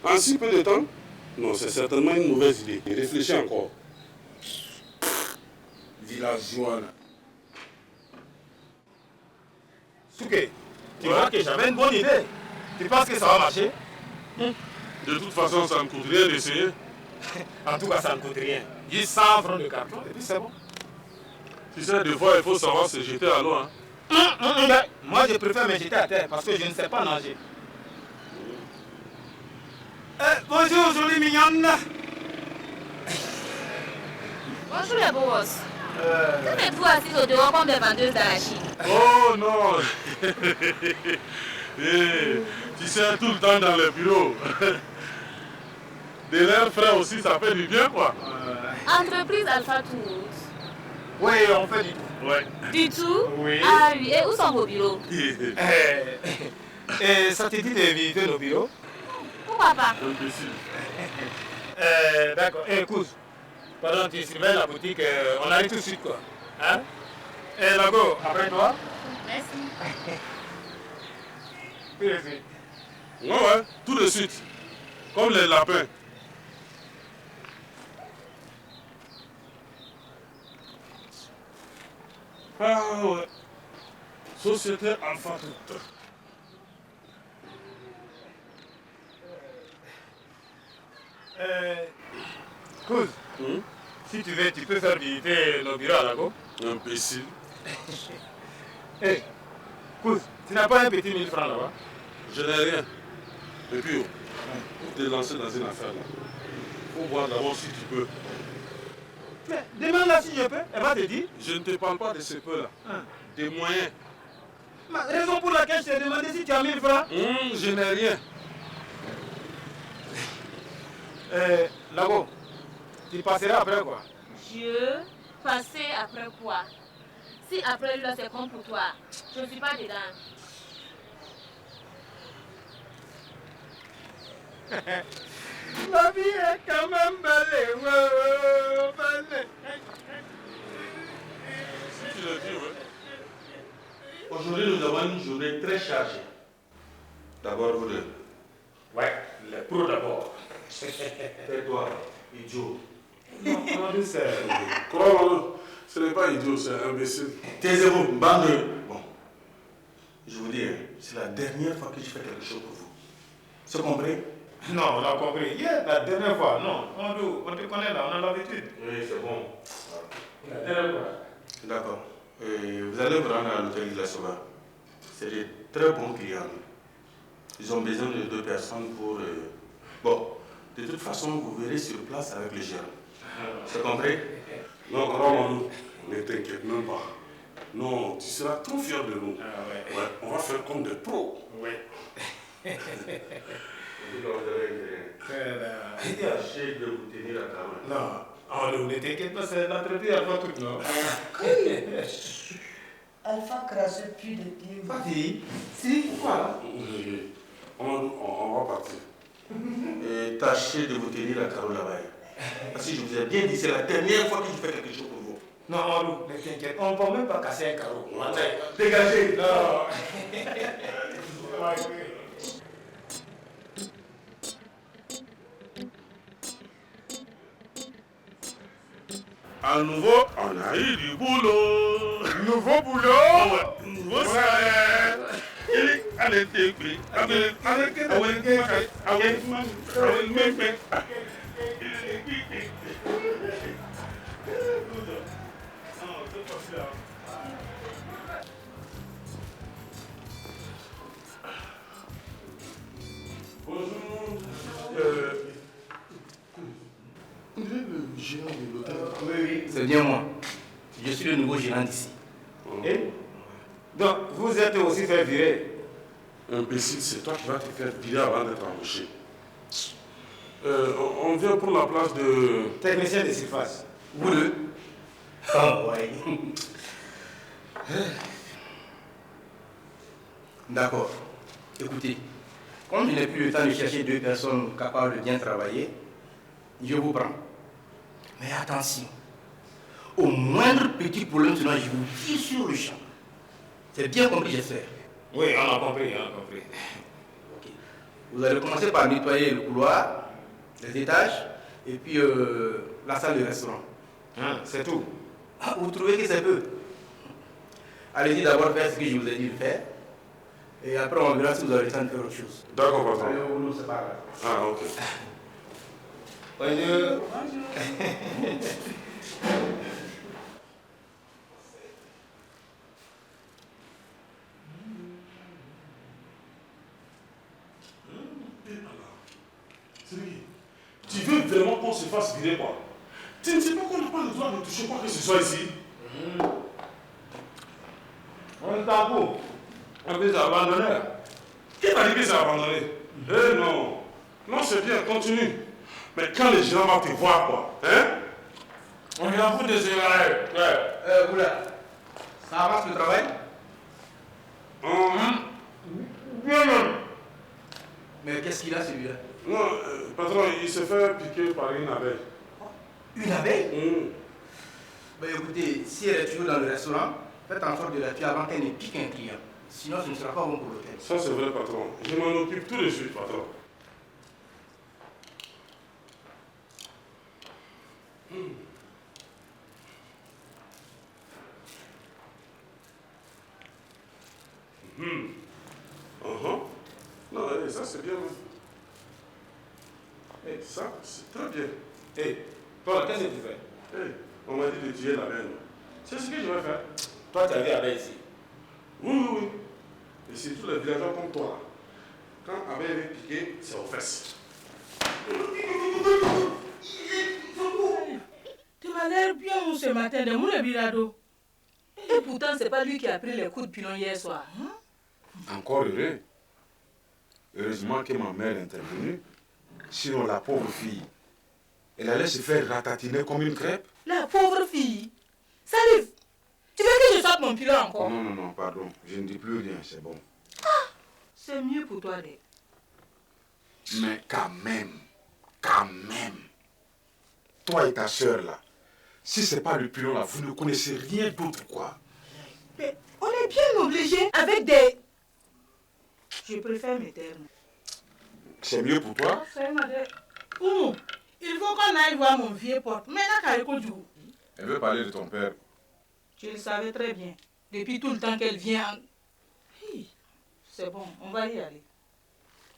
En si peu de temps? Non, c'est certainement une mauvaise idée. Et réfléchis encore. Villageois, là. Souké, tu vois que j'avais une bonne idée. Tu penses que ça va marcher? De toute façon, ça ne coûte rien d'essayer. En tout cas, ça ne coûte rien. Juste 100 francs de carton et puis c'est bon. Tu sais, des fois, il faut savoir se jeter à l'eau. Hein. Moi, je préfère me jeter à terre parce que je ne sais pas nager. Bonjour, jolie mignonne. Bonjour les boss. Que faites-vous assis au dehors comme des vendeuses d'arachide? Oh non. Tu sais, tout le temps dans le bureau. De l'air frais aussi, ça fait du bien, quoi. Entreprise Alpha Tours. Oui, on fait du tout. Ouais. Du tout? Oui. Ah oui, et où sont vos bureaux? Et ça te dit de visiter nos bureaux? Pourquoi pas? D'accord. Écoute, pendant que tu surveilles la boutique, on arrive tout de suite, quoi. Hein? Et Lago, après toi? Merci. Tout de suite. Ouais, tout de suite. Comme les lapins. Ah ouais. Société Alpha toute. Cool. Si tu veux, tu peux faire visiter nos bureaux à Lago. Imbécile. Hé, Cool. Tu n'as pas un petit 1000 francs là-bas? Je n'ai rien. Et puis, pour te lancer dans une affaire là, faut voir d'abord si tu peux. Mais demande-la si je peux, elle va te dire. Je ne te parle pas de ce peu là. Des moyens. La raison pour laquelle je t'ai demandé si tu as 1000 francs. Je n'ai rien. Lago, tu passeras après quoi? Je passer après quoi? Si après lui là c'est comme pour toi, je ne suis pas dedans. La vie est quand même belle. Si tu le dis, oui. Aujourd'hui, nous avons une journée très chargée. D'abord, vous deux. Ouais, les pros d'abord. Tais-toi, idiot. Non, Crois-moi, ce n'est pas idiot, c'est imbécile. Taisez-vous, bande de... Bon, je vous dis, c'est la dernière fois que je fais quelque chose pour vous. C'est compris? Non, on a compris. Hier, la dernière fois, non. On te connaît là, on a l'habitude. Oui, c'est bon. La dernière fois. D'accord. Vous allez vous rendre à l'hôtel de la Sauva. C'est des très bons clients. Ils ont besoin de 2 personnes pour... Bon, de toute façon, vous verrez sur place avec le gérant. C'est compris? Non, crois-moi, ne t'inquiète même pas. Non, tu seras trop fier de nous. Ouais, on va faire comme des pros. Oui. Tâchez de vous tenir à parole. Non, ne t'inquiète pas, c'est l'entreprise Alpha toute, non? Alpha crache plus de pieds. Fatih, si, voilà. On va partir. Et tâchez de vous tenir à carreau là-bas. Parce que je vous ai bien dit, c'est la dernière fois que je fais quelque chose pour vous. Non, Marou, ne t'inquiète, on ne va même pas casser un carreau. Dégagez. Non. À nouveau, on a eu du boulot. Nouveau boulot? Nouveau salaire. Allez, gérant de l'hôtel. Oui, c'est bien moi. Je suis le nouveau gérant d'ici. Et donc, vous êtes aussi fait virer. Imbécile, c'est toi qui vas te faire virer avant d'être embauché. On vient pour la place de... Technicien de surface. Vous deux? Ah ouais. D'accord. Écoutez, comme je n'ai plus le temps de chercher 2 personnes capables de bien travailler, je vous prends. Mais attention, au moindre petit problème, sinon je vous tire sur le champ. C'est bien compris, j'espère. Oui, on a compris, on a compris. Okay. Vous allez commencer par nettoyer le couloir, les étages, et puis la salle de restaurant. Hein, c'est tout. Vous trouvez que c'est peu? Allez-y d'abord faire ce que je vous ai dit de faire. Et après, on verra si vous avez le temps de faire autre chose. D'accord, patron. Allez, c'est pas grave. Ah, ok. Bonjour. Tu veux vraiment qu'on se fasse virer quoi? Tu ne sais pas qu'on n'a pas le droit de toucher quoi que ce soit ici? On est en cours. On peut s'abandonner. Qui t'a dit que c'est abandonné? Eh non. Non, c'est bien, continue. Mais quand les gens vont te voir quoi? Hein? On est en fout de se garer. Ouais. Oula. Ça avance le travail? Bien, non. Mais qu'est-ce qu'il a celui-là? Non, patron, il se fait piquer par une abeille. Une abeille? Ben écoutez, si elle est toujours dans le restaurant, faites en sorte de la tuer avant qu'elle ne pique un client. Sinon, ce ne sera pas bon pour l'hôtel. Ça, c'est vrai, patron. Je m'en occupe tout de suite, patron. Non, ça, c'est bien. Ça, c'est très bien. Toi, qu'est-ce que tu fais? On m'a dit de tuer l'abeille. C'est ce que je vais faire. Toi, tu as vu l'abeille ici? Oui. Et c'est tous les villageois comme toi. Quand l'abeille est piquée, c'est aux fesses. Tu m'as l'air bien ce matin de mon birado. Et pourtant, c'est pas lui qui a pris les coups de pilon hier soir. Encore heureux. Heureusement que ma mère est intervenue. Sinon, la pauvre fille, elle allait se faire ratatiner comme une crêpe. La pauvre fille. Salif, tu veux que je sorte mon pilon encore? Non, pardon. Je ne dis plus rien, c'est bon. C'est mieux pour toi, Dé. Mais quand même, toi et ta soeur là, si c'est pas le pilon là, vous ne connaissez rien d'autre quoi. Mais on est bien obligé avec des... Je préfère me taire. C'est mieux pour toi? Il faut qu'on aille voir mon vieux pote. Elle veut parler de ton père. Je le savais très bien. Depuis tout le temps qu'elle vient... C'est bon, on va y aller.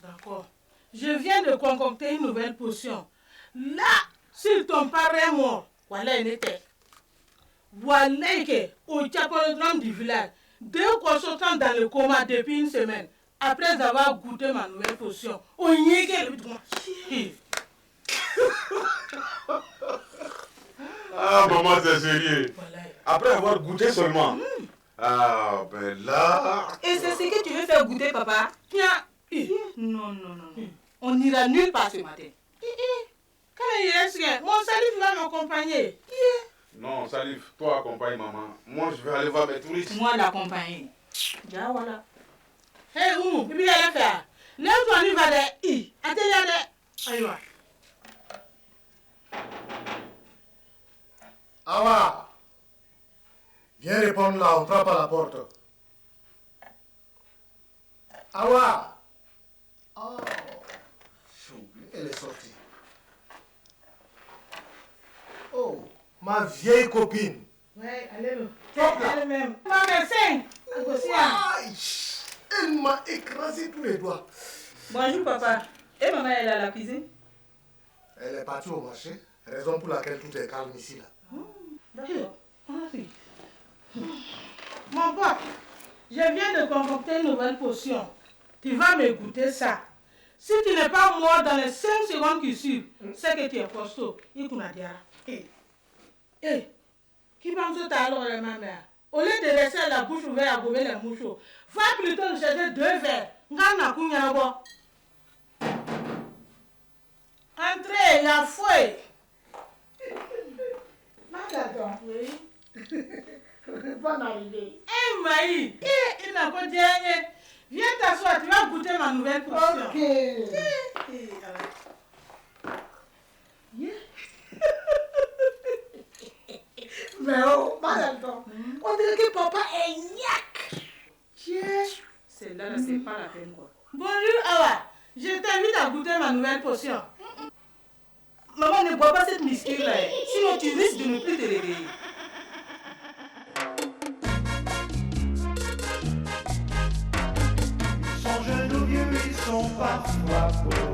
D'accord. Je viens de concocter une nouvelle potion. Là, s'il ton père est mort, voilà il était. Voilà que au diapolodrome du village, 2 consultants dans le coma depuis une semaine, après avoir goûté ma nouvelle potion, on y est le droit. Ah, maman, c'est sérieux. Voilà. Après avoir goûté seulement. Ah, ben là... Et c'est ce que tu veux faire goûter, papa? Non. On n'ira nulle part ce matin. Quand il reste, mon Salif va m'accompagner. Non, Salif, toi accompagne maman. Moi, je vais aller voir mes touristes. Moi, l'accompagner. Ja, voilà. Hé, Oumou, il va aller faire. Lève-toi, on y va de Aïwa. Awa, viens répondre là, on frappe à la porte. Awa. Oh, j'ai oublié, elle est sortie. Oh, ma vieille copine. Ouais, allez-le. Elle-même. Maman, 5. Elle m'a écrasé tous les doigts. Bonjour, papa. Et maman, elle est à la cuisine? Elle est partie au marché, raison pour laquelle tout est calme ici là. D'accord. Mon pote, je viens de concocter une nouvelle potion. Tu vas me goûter ça. Si tu n'es pas mort dans les 5 secondes qui suivent, c'est que tu es costaud. Qui pense tout à l'heure, ma mère? Au lieu de laisser la bouche ouverte à gober les mouchoirs, va plutôt nous chercher 2 verres. Entrez, la fouille. Madame. Oui. Bonne arrivée. Maï, il n'a pas dit rien. Viens t'asseoir, tu vas goûter ma nouvelle potion. Ok. Mais oh, madame, on dirait que papa est niaque. Celle-là, c'est pas la peine quoi. Bonjour Awa, je t'invite à goûter ma nouvelle potion. Maman, ne bois pas cette misquille-là, sinon tu risques de ne plus te réveiller. Ils sont jeunes ou vieux, ils sont parfois beaux.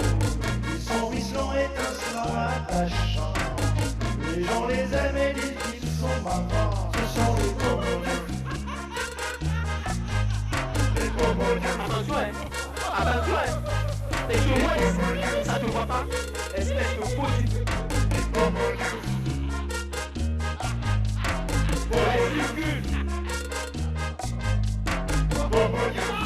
Ils sont ruisselants, étincelants, attachants. Les gens les aiment et disent qu'ils sont marrants. Ce sont les cocodieux. Les cocodieux. Attention, c'est que moi, ça te voit pas. Espèce de petit. Les cocodieux. Cocodieux. Cocodieux.